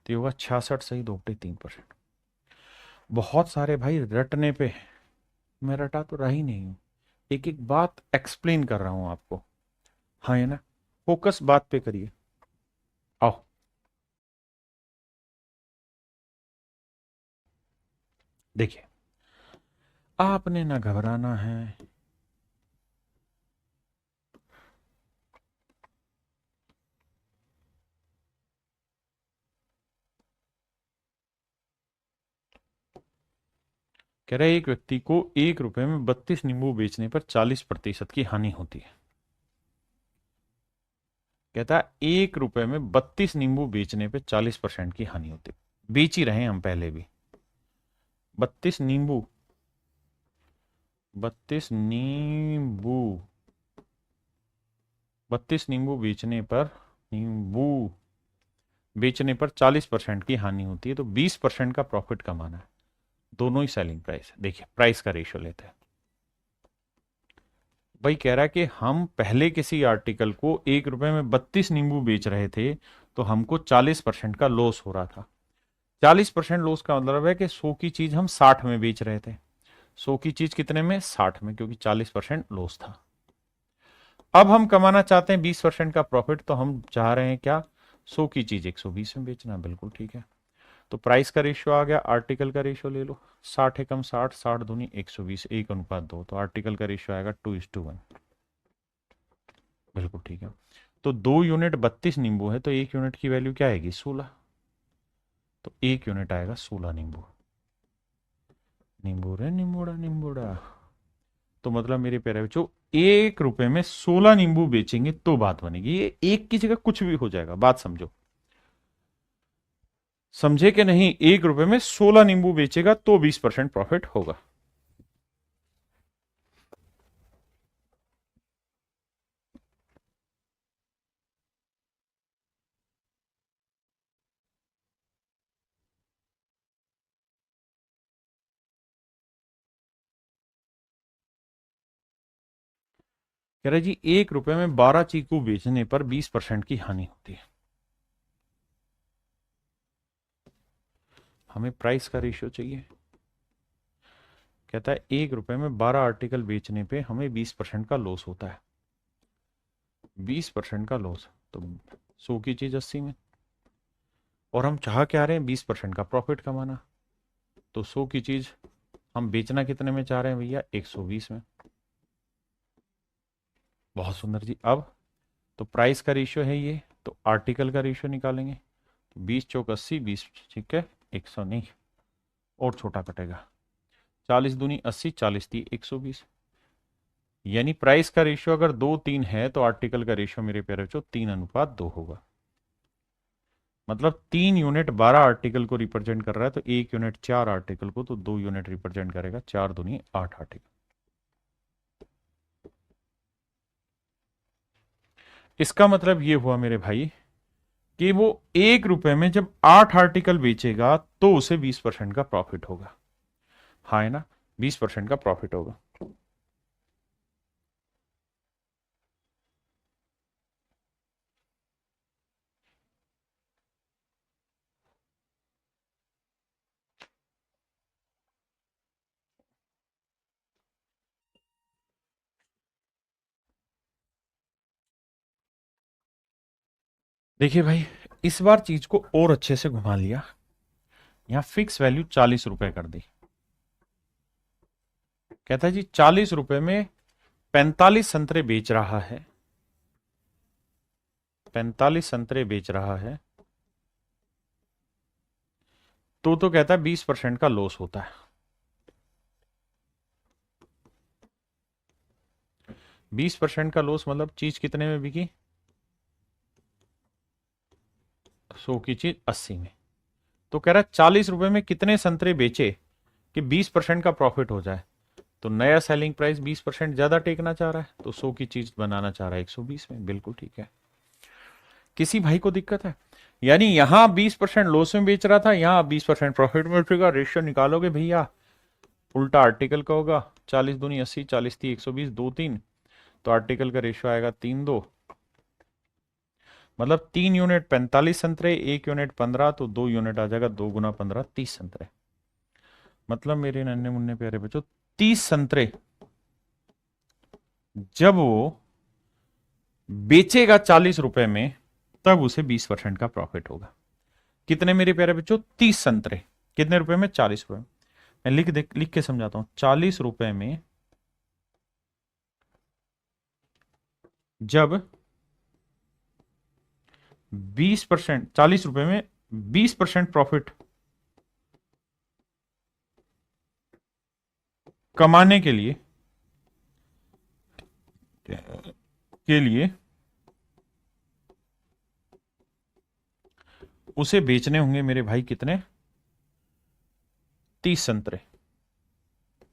Speaker 1: तो ये होगा 66 सही 2/3%। बहुत सारे भाई रटने पे, मैं रटा तो रहा ही नहीं हूं, एक एक बात एक्सप्लेन कर रहा हूं आपको। हाँ है ना, फोकस बात पे करिए। आओ, देखिए, आपने ना घबराना है। कह रहे एक व्यक्ति को 1 रुपए में 32 नींबू बेचने पर 40% की हानि होती है। कहता है 1 रुपए में 32 नींबू बेचने पे 40% की हानि होती है। बेच ही रहे हैं हम पहले भी। 32 नींबू, 32 नींबू, 32 नींबू बेचने पर 40% की हानि होती है, तो 20% का प्रॉफिट कमाना है। दोनों ही सेलिंग प्राइस है। देखिए प्राइस का रेशियो लेते हैं। भाई कह रहा है कि हम पहले किसी आर्टिकल को 1 रुपए में 32 नींबू बेच रहे थे, तो हमको 40% का लॉस हो रहा था। 40% लॉस का मतलब है कि 100 की चीज हम 60 में बेच रहे थे। 100 की चीज कितने में, 60 में, क्योंकि 40% लॉस था। अब हम कमाना चाहते हैं 20% का प्रॉफिट, तो हम चाह रहे हैं क्या, 100 की चीज 120 में बेचना। बिल्कुल ठीक है। तो प्राइस का रेशियो आ गया, आर्टिकल का रेशियो ले लो, 60 एकम 60, 60 दूनी 120, 1:2, तो आर्टिकल का रेशियो आएगा 2:1। बिल्कुल ठीक है। तो 2 यूनिट 32 नींबू है, तो 1 यूनिट की वैल्यू क्या आएगी, 16। तो 1 यूनिट आएगा 16 नींबू। नींबू रे नींबूड़ा नींबूड़ा। तो मतलब मेरे प्यारे बच्चों, 1 रुपए में 16 नींबू बेचेंगे तो बात बनेगी। ये एक की जगह कुछ भी हो जाएगा, बात समझो। समझे कि नहीं, 1 रुपए में 16 नींबू बेचेगा तो 20% प्रॉफिट होगा। कह रहे जी 1 रुपए में 12 चीकू बेचने पर 20% की हानि होती है। हमें प्राइस का रेशियो चाहिए। कहता है 1 रुपए में 12 आर्टिकल बेचने पे हमें 20% का लॉस होता है। 20% का लॉस, तो 100 की चीज 80 में, और हम चाह क्या रहे हैं, 20% का प्रॉफिट कमाना। तो 100 की चीज हम बेचना कितने में चाह रहे हैं भैया, 120 में। बहुत सुंदर जी। अब तो प्राइस का रेशियो है ये, तो आर्टिकल का रेशियो निकालेंगे। तो 20×4 = 80, 20, ठीक है, 100 नहीं, और छोटा कटेगा, 40 दूनी 80, 40 × 3 = 120। यानी प्राइस का रेशियो अगर 2-3 है तो आर्टिकल का रेशियो मेरे प्यारे बच्चों 3:2 होगा। मतलब 3 यूनिट 12 आर्टिकल को रिप्रेजेंट कर रहा है, तो 1 यूनिट 4 आर्टिकल को, तो 2 यूनिट रिप्रेजेंट करेगा 4 दूनी 8 आर्टिकल। इसका मतलब ये हुआ मेरे भाई कि वो 1 रुपए में जब 8 आर्टिकल बेचेगा तो उसे 20% का प्रॉफिट होगा। हाँ है ना, 20% का प्रॉफिट होगा। देखिए भाई, इस बार चीज को और अच्छे से घुमा लिया। यहां फिक्स वैल्यू 40 रुपए कर दी। कहता है जी 40 रुपए में 45 संतरे बेच रहा है, 45 संतरे बेच रहा है, तो कहता है 20% का लॉस होता है। 20% का लॉस मतलब चीज कितने में बिकी? 100 की चीज 80 में। तो कह रहा है 40 रुपए में कितने संतरे बेचे कि 20% का प्रॉफिट हो जाए। तो नया सेलिंग प्राइस 20% ज्यादा टेकना चाह रहा है, तो 100 की चीज बनाना चाह रहा है 120 में। बिल्कुल ठीक है। किसी भाई को दिक्कत है? यानी यहां 20% लॉस में बेच रहा था, यहां 20% प्रॉफिट में बेचेगा। रेशियो निकालोगे भैया, उल्टा आर्टिकल का होगा। 40 दूनी 80, 40 थी 120, 2-3, तो आर्टिकल का रेशियो आएगा 3-2। मतलब 3 यूनिट 45 संतरे, 1 यूनिट 15, तो 2 यूनिट आ जाएगा 2 गुना 15, 30 संतरे। मतलब मेरे नन्हे मुन्ने प्यारे बच्चों, 30 संतरे जब वो बेचेगा 40 रुपए में, तब उसे 20% का प्रॉफिट होगा। कितने मेरे प्यारे बच्चों? 30 संतरे कितने रुपए में? 40 रुपए में। मैं लिख के समझाता हूं। 40 रुपए में जब 20%, 40 रुपए में 20% प्रॉफिट कमाने के लिए उसे बेचने होंगे मेरे भाई कितने? 30 संतरे।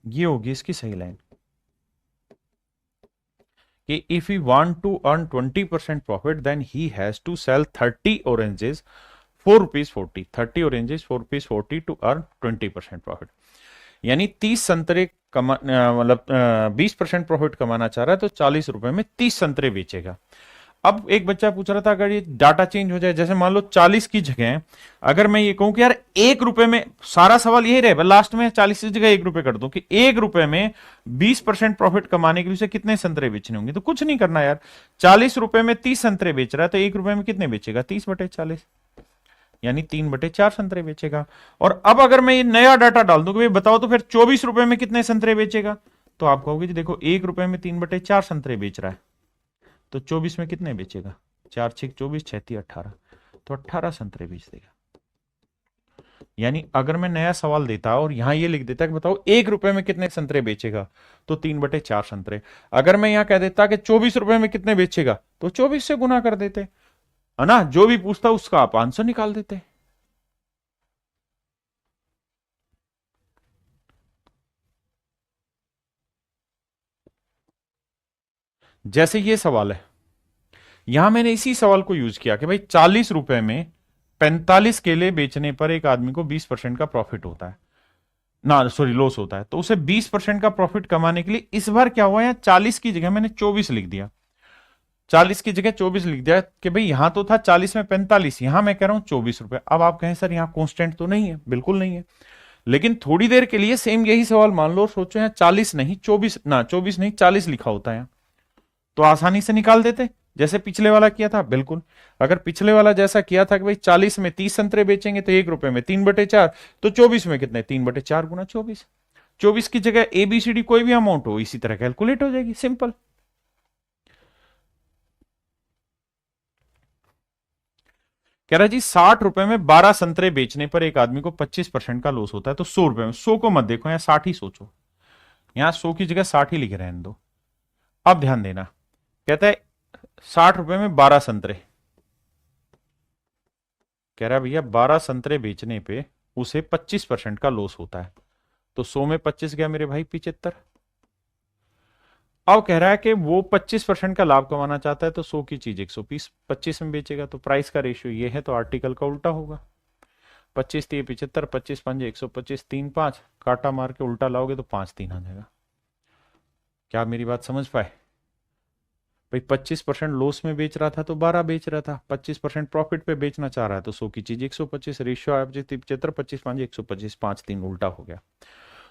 Speaker 1: ये होगी इसकी सही लाइन कि if he want to earn 20% profit then he has to sell 30 oranges ₹4.40, 30 oranges ₹4.40 to earn 20% profit. यानी 30 संतरे मतलब 20% प्रॉफिट कमाना चाह रहा है, तो 40 रुपए में 30 संतरे बेचेगा। अब एक बच्चा पूछ रहा था, अगर ये डाटा चेंज हो जाए, जैसे मान लो 40 की जगह अगर मैं ये कहूं कि यार 1 रुपए में, सारा सवाल यही रहे, लास्ट में 40 की जगह 1 रुपए कर दूं कि 1 रुपए में 20% प्रॉफिट कमाने के लिए उसे कितने संतरे बेचने होंगे। तो कुछ नहीं करना यार, 40 रुपए में 30 संतरे बेच रहा है, तो 1 रुपए में कितने बेचेगा? 30/40, यानी 3/4 संतरे बेचेगा। और अब अगर मैं ये नया डाटा डाल दूं कि भाई बताओ तो फिर 24 रुपए में कितने संतरे बेचेगा, तो आप कहोगे जी देखो 1 रुपए में 3/4 संतरे बेच रहा है, तो 24 में कितने बेचेगा? 4×6 = 24, 6×3 = 18, तो 18 संतरे बेच देगा। यानी अगर मैं नया सवाल देता और यहां ये लिख देता कि बताओ 1 रुपए में कितने संतरे बेचेगा, तो 3/4 संतरे। अगर मैं यहां कह देता कि 24 रुपए में कितने बेचेगा, तो 24 से गुना कर देते, है ना। जो भी पूछता उसका आप आंसर निकाल देते। जैसे ये सवाल है, यहां मैंने इसी सवाल को यूज किया कि भाई 40 रुपए में 45 केले बेचने पर एक आदमी को 20% का प्रॉफिट होता है ना, सॉरी लॉस होता है। तो उसे 20% का प्रॉफिट कमाने के लिए इस बार क्या हुआ, यहां 40 की जगह मैंने 24 लिख दिया। 40 की जगह 24 लिख दिया कि भाई यहां तो था 40 में 45, यहां मैं कह रहा हूं 24 रुपए। अब आप कहें सर यहां कांस्टेंट तो नहीं है, बिल्कुल नहीं है। लेकिन थोड़ी देर के लिए सेम यही सवाल मान लो और सोचो यहां 40 नहीं 24, ना 24 नहीं 40 लिखा होता है, तो आसानी से निकाल देते, जैसे पिछले वाला किया था। बिल्कुल, अगर पिछले वाला जैसा किया था कि भाई 40 में 30 संतरे बेचेंगे तो 1 रुपए में 3/4, तो 24 में कितने? 3/4 गुना 24। 24 की जगह ABCD कोई भी अमाउंट हो इसी तरह कैलकुलेट हो जाएगी, सिंपल। कह रहा जी 60 रुपए में 12 संतरे बेचने पर एक आदमी को 25% का लॉस होता है, तो 100 रुपए में, 100 को मत देखो, यहां 60 ही सोचो। यहां 100 की जगह 60 ही लिख रहे हैं दो। अब ध्यान देना, कहता है 60 रुपए में 12 संतरे, कह रहा है भैया 12 संतरे बेचने पे उसे 25% का लॉस होता है। तो 100 में 25 गया मेरे भाई 75। अब कह रहा है कि वो 25% का लाभ कमाना चाहता है, तो 100 की चीज 120 25 में बेचेगा, तो प्राइस का रेशियो ये है, तो आर्टिकल का उल्टा होगा। 25 3 75, 25 5 125, 3 5 काटा मार के उल्टा लाओगे तो 5 3 आ जाएगा। क्या मेरी बात समझ पाए भाई? 25% लॉस में बेच रहा था तो 12 बेच रहा था, 25% प्रॉफिट पे बेचना चाह रहा है तो 100 की चीज 125, रेशियो आप 75 25 5 125, 5 3 उल्टा हो गया।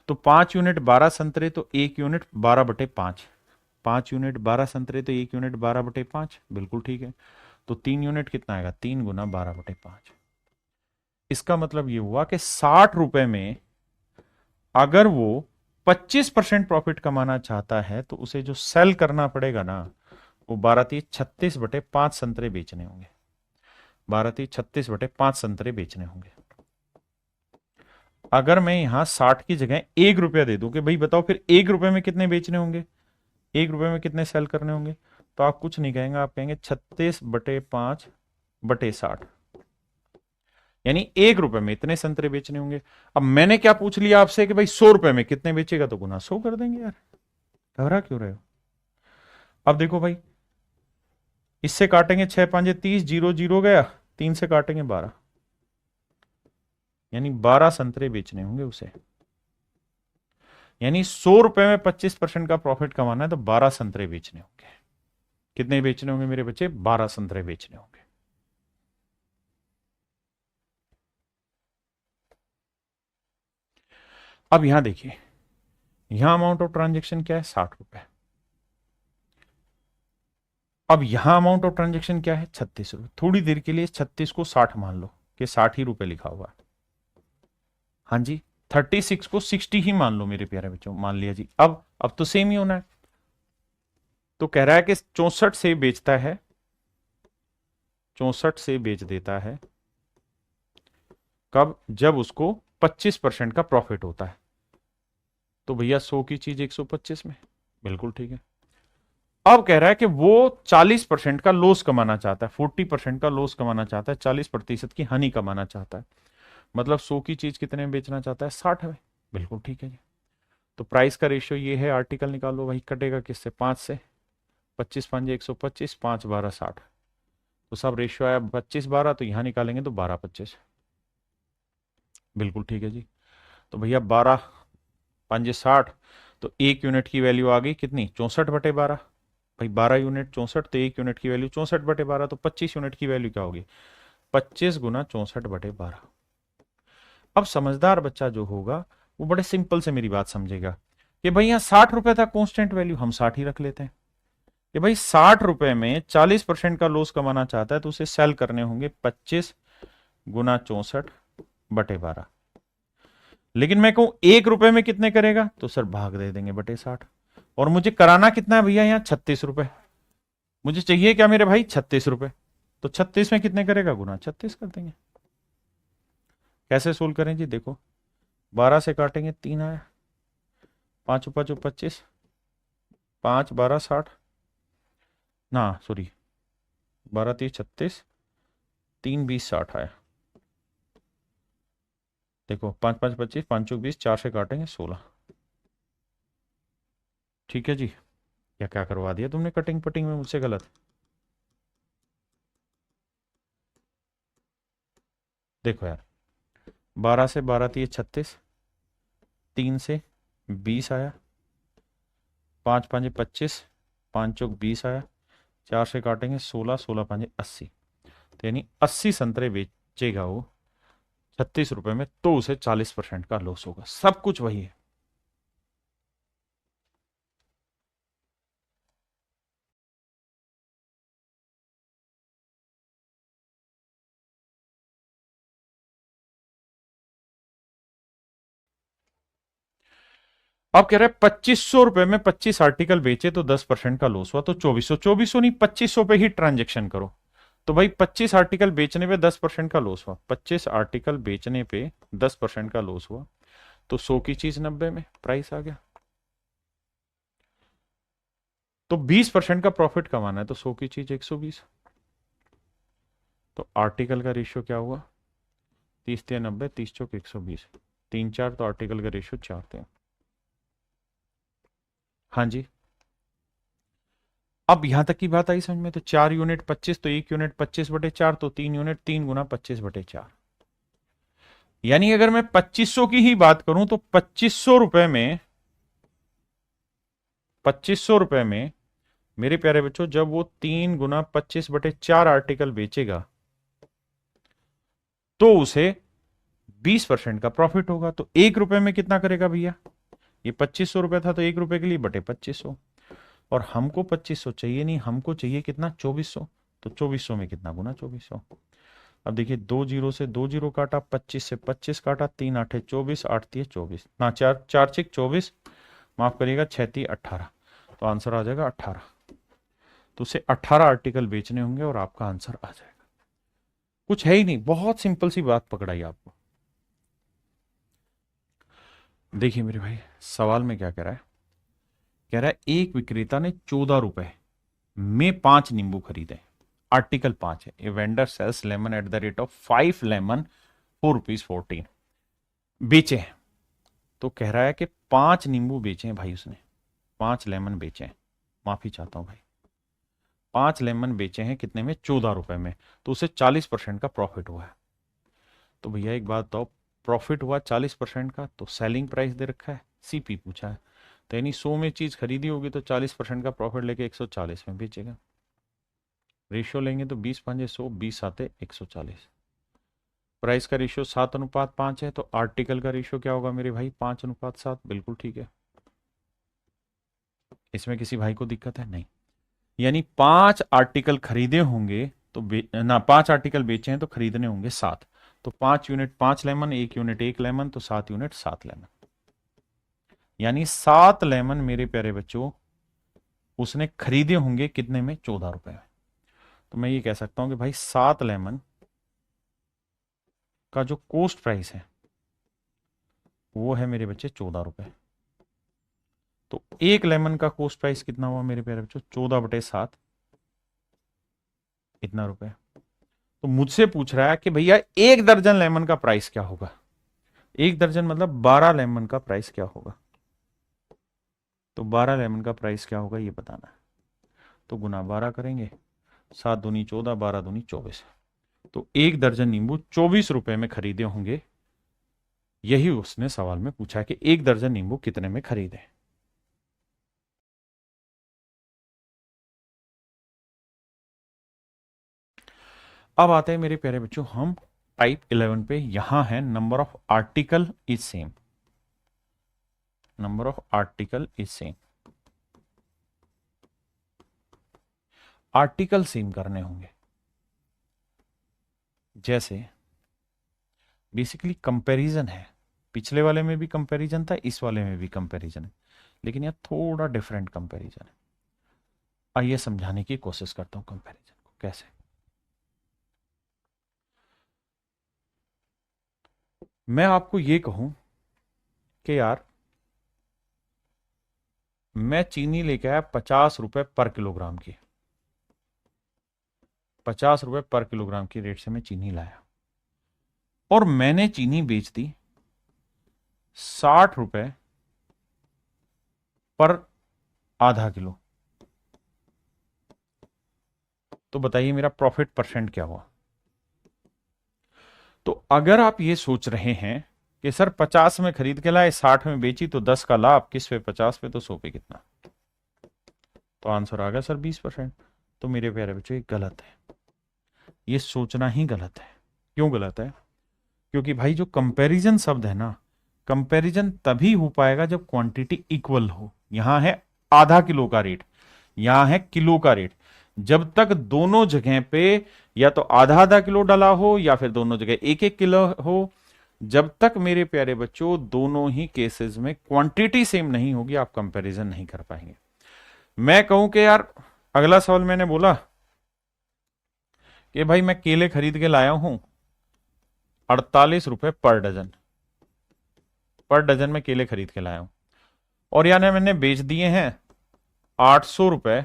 Speaker 1: तो 5 यूनिट 12 संतरे तो 1 यूनिट 12/5, 5 यूनिट 12 संतरे तो 1 यूनिट 12/5, बिल्कुल ठीक है। तो 3 यूनिट कितना आएगा? 3 गुना 12/5। इसका मतलब ये हुआ कि 60 रुपए में अगर वो 25% प्रॉफिट कमाना चाहता है तो उसे जो सेल करना पड़ेगा ना, वो 12×36/5 संतरे बेचने होंगे। 12×36/5 संतरे बेचने होंगे। अगर मैं यहां 60 की जगह 1 रुपया दे दूं कि भाई बताओ फिर 1 रुपए में कितने बेचने होंगे, 1 रुपए में कितने सेल करने होंगे, तो आप कुछ नहीं कहेंगे, आप कहेंगे 36/5/60, यानी 1 रुपए में इतने संतरे बेचने होंगे। अब मैंने क्या पूछ लिया आपसे कि भाई 100 रुपए में कितने बेचेगा, तो गुना 100 कर देंगे यार, घबरा क्यों रहे हो? अब देखो भाई, इससे काटेंगे 6 5 30, 0 0 गया, 3 से काटेंगे 12, यानी 12 संतरे बेचने होंगे उसे। यानी 100 रुपए में 25% का प्रॉफिट कमाना है तो 12 संतरे बेचने होंगे। कितने बेचने होंगे मेरे बच्चे? 12 संतरे बेचने होंगे। अब यहां देखिए, यहां अमाउंट ऑफ ट्रांजेक्शन क्या है? 60 रुपए। अब यहां अमाउंट ऑफ ट्रांजेक्शन क्या है? 36 रुपए। थोड़ी देर के लिए 36 को 60 मान लो कि 60 ही रुपए लिखा हुआ है। हाँ जी, 36 को 60 ही मान लो मेरे प्यारे बच्चों, मान लिया जी। अब तो सेम ही होना है। तो कह रहा है कि 64 से बेचता है, 64 से बेच देता है कब? जब उसको 25% का प्रॉफिट होता है। तो भैया 100 की चीज 125 में, बिल्कुल ठीक है। अब कह रहा है कि वो 40% का लॉस कमाना चाहता है, 40% का लॉस कमाना चाहता है, 40% की हानि कमाना चाहता है। मतलब 100 की चीज कितने में बेचना चाहता है? 60 में, बिल्कुल ठीक है जी। तो प्राइस का रेशियो ये है, आर्टिकल निकालो भाई, कटेगा किससे? 5 से। 25 5 125, 5 12 60, तो सब रेशियो आया 25 12, तो यहां निकालेंगे तो 12 25, बिल्कुल ठीक है जी। तो भैया 12 5 60, तो 1 यूनिट की वैल्यू आ गई कितनी? 64/12। भाई 12 यूनिट 64, तो 1 यूनिट की वैल्यू 64/12, तो 25 यूनिट की वैल्यू क्या होगी? 25 गुना 64/12। अब समझदार बच्चा जो होगा वो बड़े सिंपल से मेरी बात समझेगा कि भाई यहाँ 60 रुपए था कांस्टेंट वैल्यू, हम 60 ही रख लेते हैं। कि भाई 60 रुपए में 40% का लॉस कमाना चाहता है तो उसे सेल करने होंगे 25 गुना 64/12। लेकिन मैं कहूं 1 रुपए में कितने करेगा, तो सर भाग दे देंगे बटे 60। और मुझे कराना कितना है भैया? यहाँ 36 रुपए। मुझे चाहिए क्या मेरे भाई? 36 रुपए। तो 36 में कितने करेगा? गुना 36 कर देंगे। कैसे सोल्व करें जी? देखो, 12 से काटेंगे 3 आया, 5 5 25, 5 12 60, ना सॉरी 12 30 36, 3 20 60 आया। देखो 5 5 25, 5 20, 4 से काटेंगे 16। ठीक है जी। या क्या करवा दिया तुमने कटिंग पटिंग में मुझसे गलत? देखो यार, 12 से 12 30 36, 3 से 20 आया, 5 5 25, 5 चौक 20 आया, 4 से काटेंगे 16, 16 5 80, तो यानी 80 संतरे बेचेगा वो 36 रुपए में, तो उसे 40% का लॉस होगा। सब कुछ वही है। अब कह रहा है 2500 रुपए में 25 आर्टिकल बेचे तो 10% का लॉस हुआ, तो 2400, 2400 नहीं 2500 पे ही ट्रांजेक्शन करो। तो भाई 25 आर्टिकल बेचने पे 10% का लॉस हुआ, 25 आर्टिकल बेचने पे 10% का लॉस हुआ, तो 100 की चीज 90 में, प्राइस आ गया। तो 20% का प्रॉफिट कमाना है तो 100 की चीज 120। तो आर्टिकल का रेशियो क्या हुआ? 30 × 90, 30 × 120, 3 4, तो आर्टिकल का रेशियो 4 थे। हाँ जी, अब यहां तक की बात आई समझ में? तो 4 यूनिट 25, तो 1 यूनिट 25/4, तो 3 यूनिट 3 × 25/4। यानी अगर मैं 2500 की ही बात करूं तो 2500 रुपए में मेरे प्यारे बच्चों जब वो 3 × 25/4 आर्टिकल बेचेगा तो उसे 20% का प्रॉफिट होगा। तो 1 रुपए में कितना करेगा भैया? ये 2500 रुपए था तो 1 रुपए के लिए बटे 2500। और हमको 2500 चाहिए नहीं, हमको चाहिए कितना? 2400। तो 2400 में कितना गुना 2400? अब देखिए, 2 जीरो से 2 जीरो काटा, 25 से 25 काटा, 3 8 24, 8 3 24 ना, 4 4 6 24, माफ करिएगा 6 3 18। तो आंसर आ जाएगा 18। तो उसे 18 आर्टिकल बेचने होंगे और आपका आंसर आ जाएगा। कुछ है ही नहीं, बहुत सिंपल सी बात पकड़ाई आपको। देखिए मेरे भाई, सवाल में क्या कह रहा है? कह रहा है एक विक्रेता ने 14 रुपए में 5 नींबू खरीदे। आर्टिकल 5 है, a vendor sells lemon at the rate of 5 lemon ₹4.14 बेचे हैं। तो कह रहा है कि 5 नींबू बेचे हैं भाई उसने, 5 लेमन बेचे हैं, माफी चाहता हूं भाई, 5 लेमन बेचे हैं कितने में? 14 रुपए में। तो उसे 40% का प्रॉफिट हुआ है। तो भैया एक बात बताओ, प्रॉफिट हुआ 40% का, तो सेलिंग प्राइस दे रखा है, सीपी पूछा है, तो यानी 100 में चीज खरीदी होगी तो 40% का प्रॉफिट लेके 140 में बेचेगा। रेशियो लेंगे तो 20 5 100, 20 आते 140। प्राइस का रेशियो 7:5 है, तो आर्टिकल का रेशियो क्या होगा मेरे भाई? 5:7। बिल्कुल ठीक है, इसमें किसी भाई को दिक्कत है? नहीं। यानी 5 आर्टिकल खरीदे होंगे तो ना, 5 आर्टिकल बेचे हैं तो खरीदने होंगे 7। तो 5 यूनिट 5 लेमन, 1 यूनिट 1 लेमन, तो 7 यूनिट 7 लेमन। यानी 7 लेमन मेरे प्यारे बच्चों उसने खरीदे होंगे कितने में? 14 रुपए में। तो मैं ये कह सकता हूं कि भाई 7 लेमन का जो कॉस्ट प्राइस है वो है मेरे बच्चे 14 रुपए। तो 1 लेमन का कॉस्ट प्राइस कितना हुआ मेरे प्यारे बच्चों? 14/7, इतना रुपए। तो मुझसे पूछ रहा है कि भैया 1 दर्जन लेमन का प्राइस क्या होगा? 1 दर्जन मतलब 12 लेमन का प्राइस क्या होगा? तो 12 लेमन का प्राइस क्या होगा ये बताना है। तो गुना 12 करेंगे, 7 दूनी 14, 12 दूनी 24। तो 1 दर्जन नींबू 24 रुपए में खरीदे होंगे। यही उसने सवाल में पूछा कि 1 दर्जन नींबू कितने में खरीदे। अब आते हैं मेरे प्यारे बच्चों हम टाइप 11 पे। यहां है number of article is same, number of article is same. Article same करने होंगे, जैसे बेसिकली कंपैरिजन है। पिछले वाले में भी कंपैरिजन था, इस वाले में भी कंपैरिजन है, लेकिन यह थोड़ा डिफरेंट कंपैरिजन है। आइए समझाने की कोशिश करता हूं कंपैरिजन को कैसे। मैं आपको यह कहूं कि यार मैं चीनी लेके आया 50 रुपए पर किलोग्राम की, 50 रुपए पर किलोग्राम की रेट से मैं चीनी लाया और मैंने चीनी बेच दी 60 रुपए पर आधा किलो। तो बताइए मेरा प्रॉफिट परसेंट क्या हुआ? तो अगर आप ये सोच रहे हैं कि सर 50 में खरीद के लाए 60 में बेची तो 10 का लाभ, किस पे? 50 पे, तो 100 पे कितना? तो आंसर आ गया सर 20%। तो मेरे प्यारे बच्चों ये गलत है, ये सोचना ही गलत है। क्यों गलत है? क्योंकि भाई जो कंपैरिजन शब्द है ना, कंपैरिजन तभी हो पाएगा जब क्वांटिटी इक्वल हो। यहां है आधा किलो का रेट, यहां है किलो का रेट। जब तक दोनों जगह पे या तो आधा आधा किलो डाला हो या फिर दोनों जगह 1 1 किलो हो, जब तक मेरे प्यारे बच्चों दोनों ही केसेस में क्वांटिटी सेम नहीं होगी आप कंपैरिजन नहीं कर पाएंगे। मैं कहूं कि यार अगला सवाल मैंने बोला कि भाई मैं केले खरीद के लाया हूं 48 रुपए पर डजन, पर डजन में केले खरीद के लाया हूं, और यानी मैंने बेच दिए हैं 800 रुपए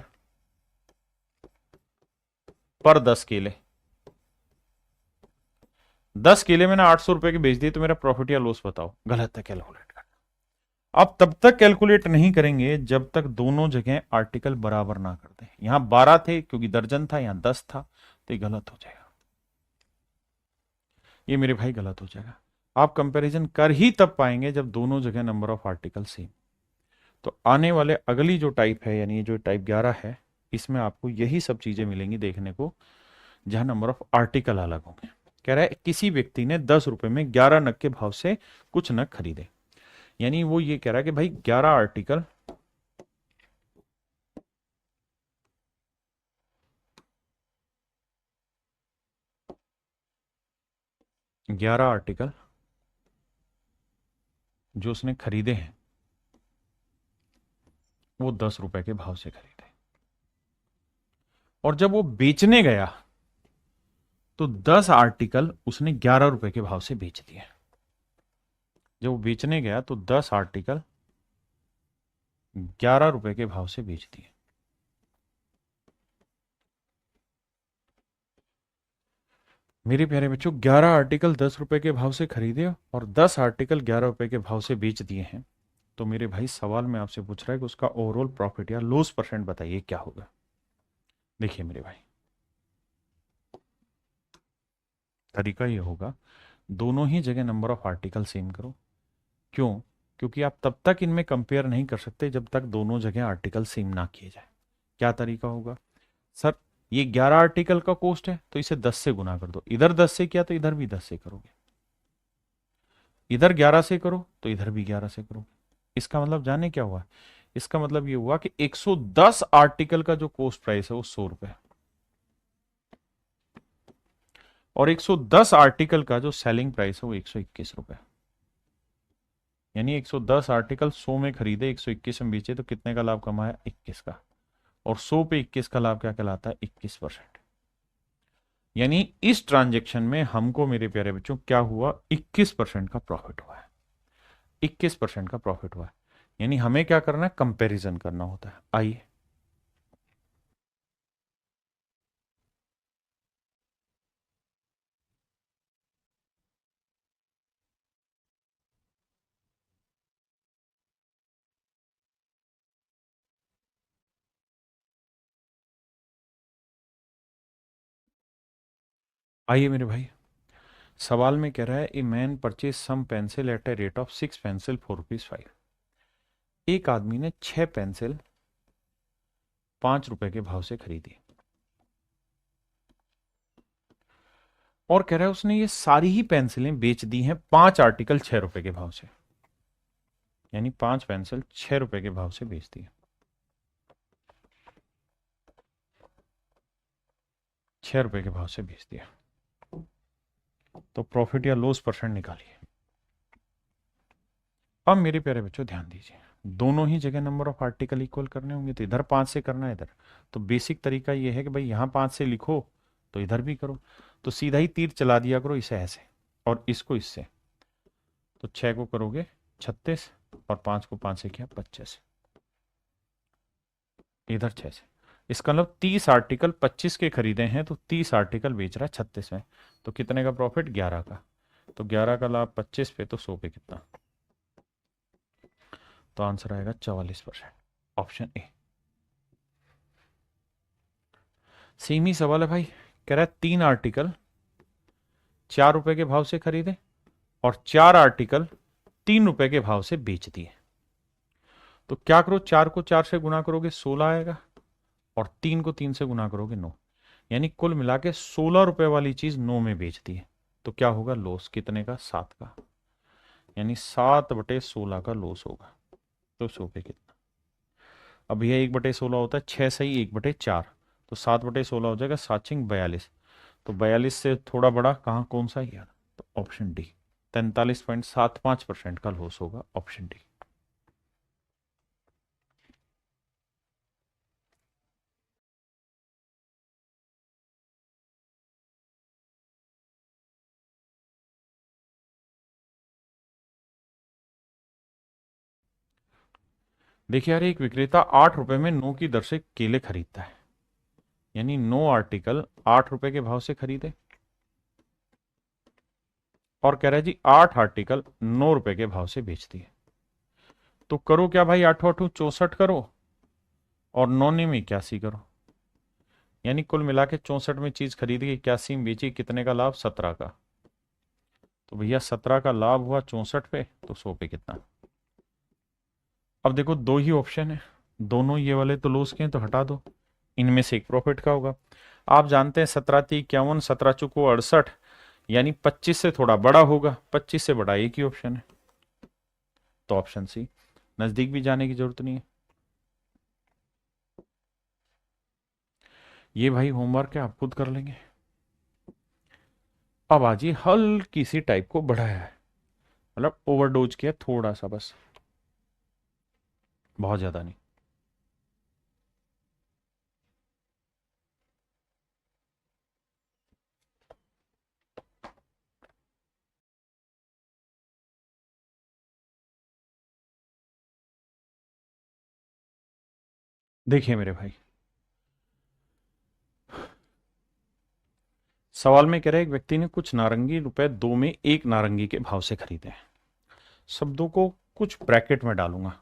Speaker 1: पर 10 केले। 10 केले मैंने 800 रुपए के बेच दिए, तो मेरा प्रॉफिट या लॉस बताओ। गलत है, कैलकुलेट करना। अब तब तक कैलकुलेट नहीं करेंगे जब तक दोनों जगह आर्टिकल बराबर ना कर दें। यहां 12 थे क्योंकि दर्जन था, यहां 10 था, तो ये गलत हो जाएगा। ये मेरे भाई गलत हो जाएगा। आप कंपैरिजन कर ही तब पाएंगे जब दोनों जगह नंबर ऑफ आर्टिकल सेम। तो आने वाले अगली जो टाइप है, यानी जो टाइप 11 है, इसमें आपको यही सब चीजें मिलेंगी देखने को, जहां नंबर ऑफ आर्टिकल अलग होंगे। कह रहा है किसी व्यक्ति ने 10 रुपए में 11 नग के भाव से कुछ नग खरीदे। यानी वो ये कह रहा है कि भाई 11 आर्टिकल, 11 आर्टिकल जो उसने खरीदे हैं वो 10 रुपए के भाव से खरीदे, और जब वो बेचने गया तो 10 आर्टिकल उसने 11 रुपए के भाव से बेच दिए। जब वो बेचने गया तो 10 आर्टिकल 11 रुपए के भाव से बेच दिए। मेरे प्यारे बच्चों, 11 आर्टिकल 10 रुपए के भाव से खरीदे और 10 आर्टिकल 11 रुपए के भाव से बेच दिए हैं। तो मेरे भाई सवाल में आपसे पूछ रहा है कि उसका ओवरऑल प्रॉफिट या लॉस परसेंट बताइए क्या होगा। देखिए मेरे भाई, तरीका ये होगा, दोनों ही जगह नंबर ऑफ आर्टिकल सेम करो। क्यों? क्योंकि आप तब तक इनमें कंपेयर नहीं कर सकते जब तक दोनों जगह आर्टिकल सेम ना किए जाए। क्या तरीका होगा? सर, ये 11 आर्टिकल का कॉस्ट है तो इसे 10 से गुना कर दो। इधर 10 से किया तो इधर भी 10 से करोगे। इधर 11 से करो तो इधर भी 11 से करोगे। इसका मतलब जाने क्या हुआ? इसका मतलब ये हुआ कि 110 आर्टिकल का जो कॉस्ट प्राइस है वो 100 रुपए है, और 110 आर्टिकल का जो सेलिंग प्राइस है वो 121 रुपए। यानी 110 आर्टिकल 100 में खरीदे, 121 में बेचे, तो कितने का लाभ कमाया? 21 का। और 100 पे 21 का लाभ क्या कहलाता है? 21%। यानी इस ट्रांजेक्शन में हमको मेरे प्यारे बच्चों क्या हुआ? 21% का प्रॉफिट हुआ है। 21% का प्रॉफिट हुआ है। यानी हमें क्या करना है? कंपैरिजन करना होता है। आइए, आइए मेरे भाई, सवाल में कह रहा है a man purchase some pencil at a rate of 6 pencil ₹4.5। एक आदमी ने 6 पेंसिल 5 रुपए के भाव से खरीदी, और कह रहा है उसने ये सारी ही पेंसिलें बेच दी हैं 5 आर्टिकल 6 रुपए के भाव से। यानी 5 पेंसिल 6 रुपए के भाव से बेच दी, 6 रुपए के भाव से बेच दिया। तो प्रॉफिट या लॉस परसेंट निकालिए। अब मेरे प्यारे बच्चों ध्यान दीजिए, दोनों ही जगह नंबर ऑफ आर्टिकल इक्वल करने होंगे, तो इधर 5 से करना है इधर। तो बेसिक तरीका ये है कि भाई यहां 5 से लिखो तो इधर भी करो। तो सीधा ही तीर चला दिया करो इसे ऐसे, और इसको इससे। तो 6 को करोगे 36, और 5 को 5 से किया 25, इधर 6 से। इसका मतलब 30 आर्टिकल 25 के खरीदे हैं, तो 30 आर्टिकल बेच रहा है 36 में। तो कितने का प्रॉफिट? 11 का। तो 11 का लाभ 25 पे, तो 100 पे कितना? तो आंसर आएगा 44%, ऑप्शन ए। सेम ही सवाल है भाई, कह रहा है 3 आर्टिकल 4 रुपए के भाव से खरीदे और 4 आर्टिकल 3 रुपए के भाव से बेच दिए। तो क्या करो, 4 को 4 से गुना करोगे 16 आएगा, और 3 को 3 से गुना करोगे 9। यानी कुल मिला के 16 रुपए वाली चीज 9 में बेच दी है। तो क्या होगा लॉस? कितने का? 7 का। यानी 7/16 का लॉस होगा। तो 100 पे कितना? अब यह 1/16 होता है 6 सही 1/4, तो 7/16 हो जाएगा 7×42। तो 42 से थोड़ा बड़ा कहाँ कौन सा है यार? तो ऑप्शन डी, 43.75% का लॉस होगा, ऑप्शन डी। देखिए यार, एक विक्रेता 8 रुपए में 9 की दर से केले खरीदता है, यानी 9 आर्टिकल 8 रुपए के भाव से खरीदे, और कह रहा है जी 8 आर्टिकल 9 रुपए के भाव से बेच दिए। तो करो क्या भाई, 8 8 64 करो और 9 में 81 करो, यानी कुल मिला के 64 में चीज खरीदी, 81 में बेची, कितने का लाभ, 17 का। तो भैया 17 का लाभ हुआ 64 पे, तो 100 पे कितना। अब देखो दो ही ऑप्शन है, दोनों ये वाले तो लॉस के हैं, तो हटा दो, इनमें से एक प्रॉफिट का होगा। आप जानते हैं 17×3 = 51, 17×4 = 68, यानी 25 से थोड़ा बड़ा होगा, 25 से बड़ा एक ही ऑप्शन है, तो ऑप्शन सी। नजदीक भी जाने की जरूरत नहीं है। ये भाई होमवर्क है, आप खुद कर लेंगे। अब आज हल्की सी टाइप को बढ़ाया है, मतलब ओवरडोज किया थोड़ा सा बस, बहुत ज्यादा नहीं। देखिए मेरे भाई, सवाल में कह रहे एक व्यक्ति ने कुछ नारंगी ₹2 में एक नारंगी के भाव से खरीदे हैं। शब्दों को कुछ ब्रैकेट में डालूंगा।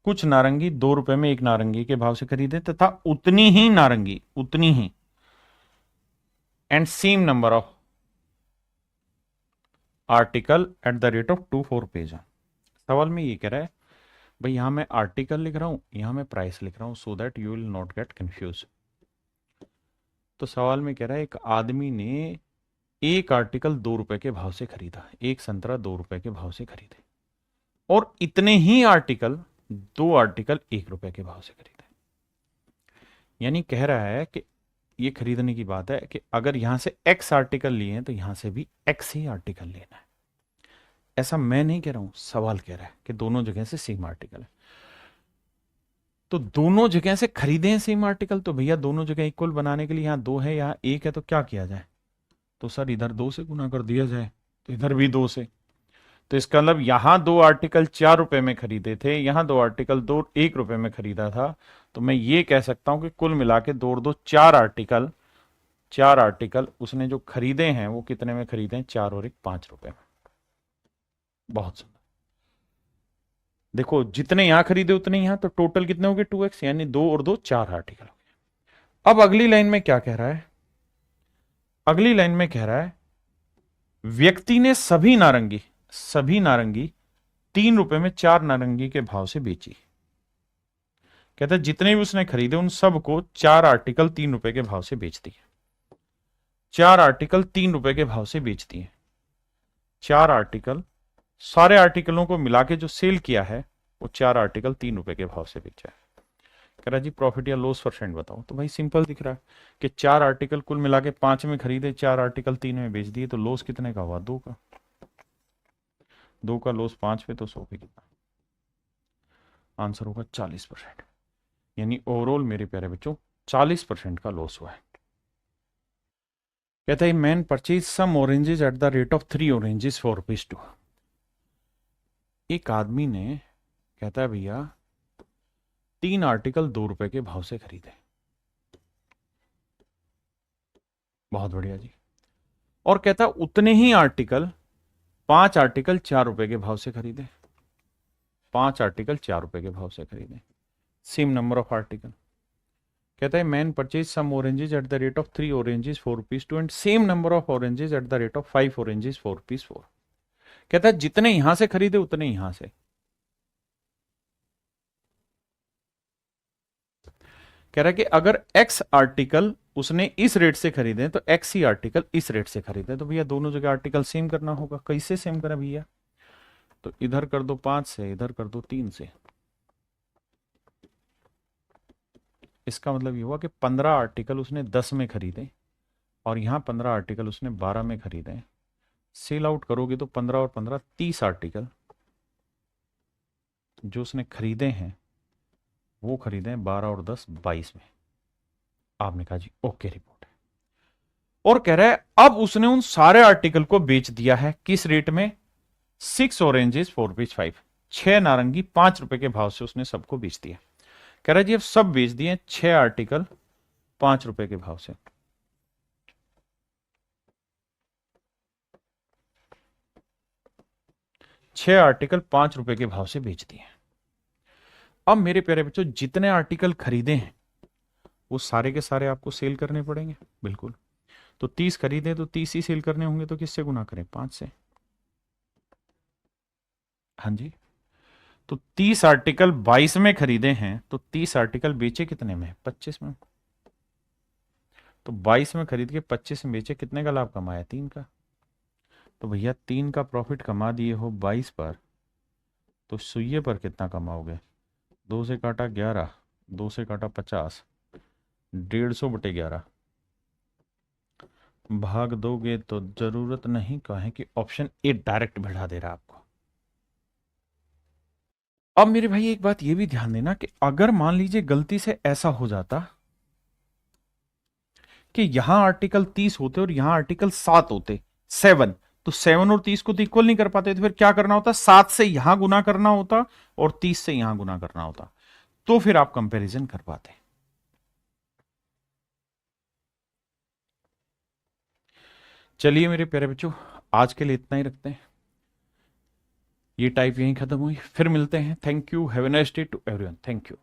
Speaker 1: कुछ नारंगी ₹2 में एक नारंगी के भाव से खरीदे तथा उतनी ही नारंगी, उतनी ही, and same number of article at the rate of 2 4 rupees. सवाल में ये कह रहा है भाई, यहां मैं आर्टिकल लिख रहा हूं, यहां मैं प्राइस लिख रहा हूं, so that you will not get confuse. तो सवाल में कह रहा है एक आदमी ने एक आर्टिकल ₹2 के भाव से खरीदा, एक संतरा ₹2 के भाव से खरीदे, और इतने ही आर्टिकल, 2 आर्टिकल ₹1 के भाव से खरीदे। यानी कह रहा है कि ये खरीदने की बात है कि अगर यहां से एक्स आर्टिकल लिए हैं तो यहां से भी एक्स ही आर्टिकल लेना है। ऐसा मैं नहीं कह रहा हूं, सवाल कह रहा है कि दोनों जगह से सेम आर्टिकल है, तो दोनों जगह से खरीदे हैं सेम आर्टिकल, तो भैया दोनों जगह इक्वल बनाने के लिए यहां 2 है, यहां 1 है, तो क्या किया जाए, तो सर इधर 2 से गुना कर दिया जाए, तो इधर भी 2 से। तो इसका मतलब यहां 2 आर्टिकल ₹4 में खरीदे थे, यहां 2 आर्टिकल ₹1 में खरीदा था, तो मैं ये कह सकता हूं कि कुल मिला के 2 और 2 4 आर्टिकल, 4 आर्टिकल उसने जो खरीदे हैं वो कितने में खरीदे हैं, 4 और 1 ₹5 में। बहुत सुंदर। देखो जितने यहां खरीदे उतने यहां, तो टोटल कितने हो गए, 2x, यानी 2 और 2 4 आर्टिकल हो गए। अब अगली लाइन में क्या कह रहा है, अगली लाइन में कह रहा है व्यक्ति ने सभी नारंगी ₹3 में 4 नारंगी के भाव से बेची। कहता है जितने भी उसने खरीदे उन सबको 4 आर्टिकल ₹3 के भाव से बेच दिए, 4 आर्टिकल ₹3 के भाव से बेच दिए। 4 आर्टिकल, सारे आर्टिकलों को मिला के जो सेल किया है वो 4 आर्टिकल ₹3 के भाव से बेचा है। कह रहा जी प्रॉफिट या लॉस परसेंट बताओ, तो भाई सिंपल दिख रहा है कि 4 आर्टिकल कुल मिला के 5 में खरीदे, 4 आर्टिकल 3 में बेच दिए, तो लॉस कितने का हुआ, 2 का। 2 का लॉस 5 पे, तो 100 पे कितना, आंसर होगा 40%। यानी ओवरऑल मेरे प्यारे बच्चों 40% का लॉस हुआ है। कहता है man purchase some oranges at the rate of 3 oranges for ₹2। एक आदमी ने, कहता है भैया 3 आर्टिकल ₹2 के भाव से खरीदे। बहुत बढ़िया जी। और कहता उतने ही आर्टिकल, 5 आर्टिकल ₹4 के भाव से खरीदे, 5 आर्टिकल ₹4 के भाव से खरीदे, सेम नंबर ऑफ आर्टिकल। कहता है man purchase some oranges at the rate of 3 oranges for ₹2 and same number of oranges at the rate of 5 oranges for ₹4। कहता है जितने यहां से खरीदे उतने यहां से। कह रहा है कि अगर एक्स आर्टिकल उसने इस रेट से खरीदे तो एक्स ही आर्टिकल इस रेट से खरीदे, तो भैया दोनों जगह आर्टिकल सेम करना होगा। कैसे सेम करें भैया, तो इधर कर दो 5 से, इधर कर दो 3 से। इसका मतलब ये हुआ कि 15 आर्टिकल उसने 10 में खरीदे और यहां 15 आर्टिकल उसने 12 में खरीदे। सेल आउट करोगे तो 15 और 15 30 आर्टिकल जो उसने खरीदे हैं वो खरीदे हैं 12 और 10 22 में। आपने कहा जी ओके रिपोर्ट है। और कह रहा है अब उसने उन सारे आर्टिकल को बेच दिया है किस रेट में, 6 ऑरेंजेस फॉर ₹5। 6 नारंगी 5 रुपए के भाव से उसने सबको बेच दिया। कह रहा है जी अब सब बेच दिए 6 आर्टिकल 5 रुपए के भाव से। छह आर्टिकल 5 रुपए के भाव से बेच दिए। अब मेरे प्यारे बच्चों जितने आर्टिकल खरीदे हैं वो सारे के सारे आपको सेल करने पड़ेंगे। बिल्कुल। तो 30 खरीदे तो 30 ही सेल करने होंगे, तो किससे गुना करें? 5 से। हाँ जी। तो 30 आर्टिकल 22 में खरीदे हैं तो 30 आर्टिकल बेचे कितने में? 25 में। तो 22 में खरीद के 25 में बेचे, कितने का लाभ कमाया? 3 का। तो भैया 3 का प्रॉफिट कमा दिए हो 22 पर, तो सुइये पर कितना कमाओगे? 2 से काटा 11, 2 से काटा 50, 150/11 भाग दोगे तो जरूरत नहीं कहें कि ऑप्शन ए डायरेक्ट बढ़ा दे रहा आपको। अब मेरे भाई एक बात ये भी ध्यान देना कि अगर मान लीजिए गलती से ऐसा हो जाता कि यहां आर्टिकल 30 होते और यहां आर्टिकल 7 होते, 7, तो 7 और 30 को तो इक्वल नहीं कर पाते, तो फिर क्या करना होता? 7 से यहां गुना करना होता और 30 से यहां गुना करना होता, तो फिर आप कंपैरिजन कर पाते। चलिए मेरे प्यारे बच्चों, आज के लिए इतना ही रखते हैं। ये टाइप यहीं खत्म हुई, फिर मिलते हैं। Thank you, have a nice day to everyone. Thank you.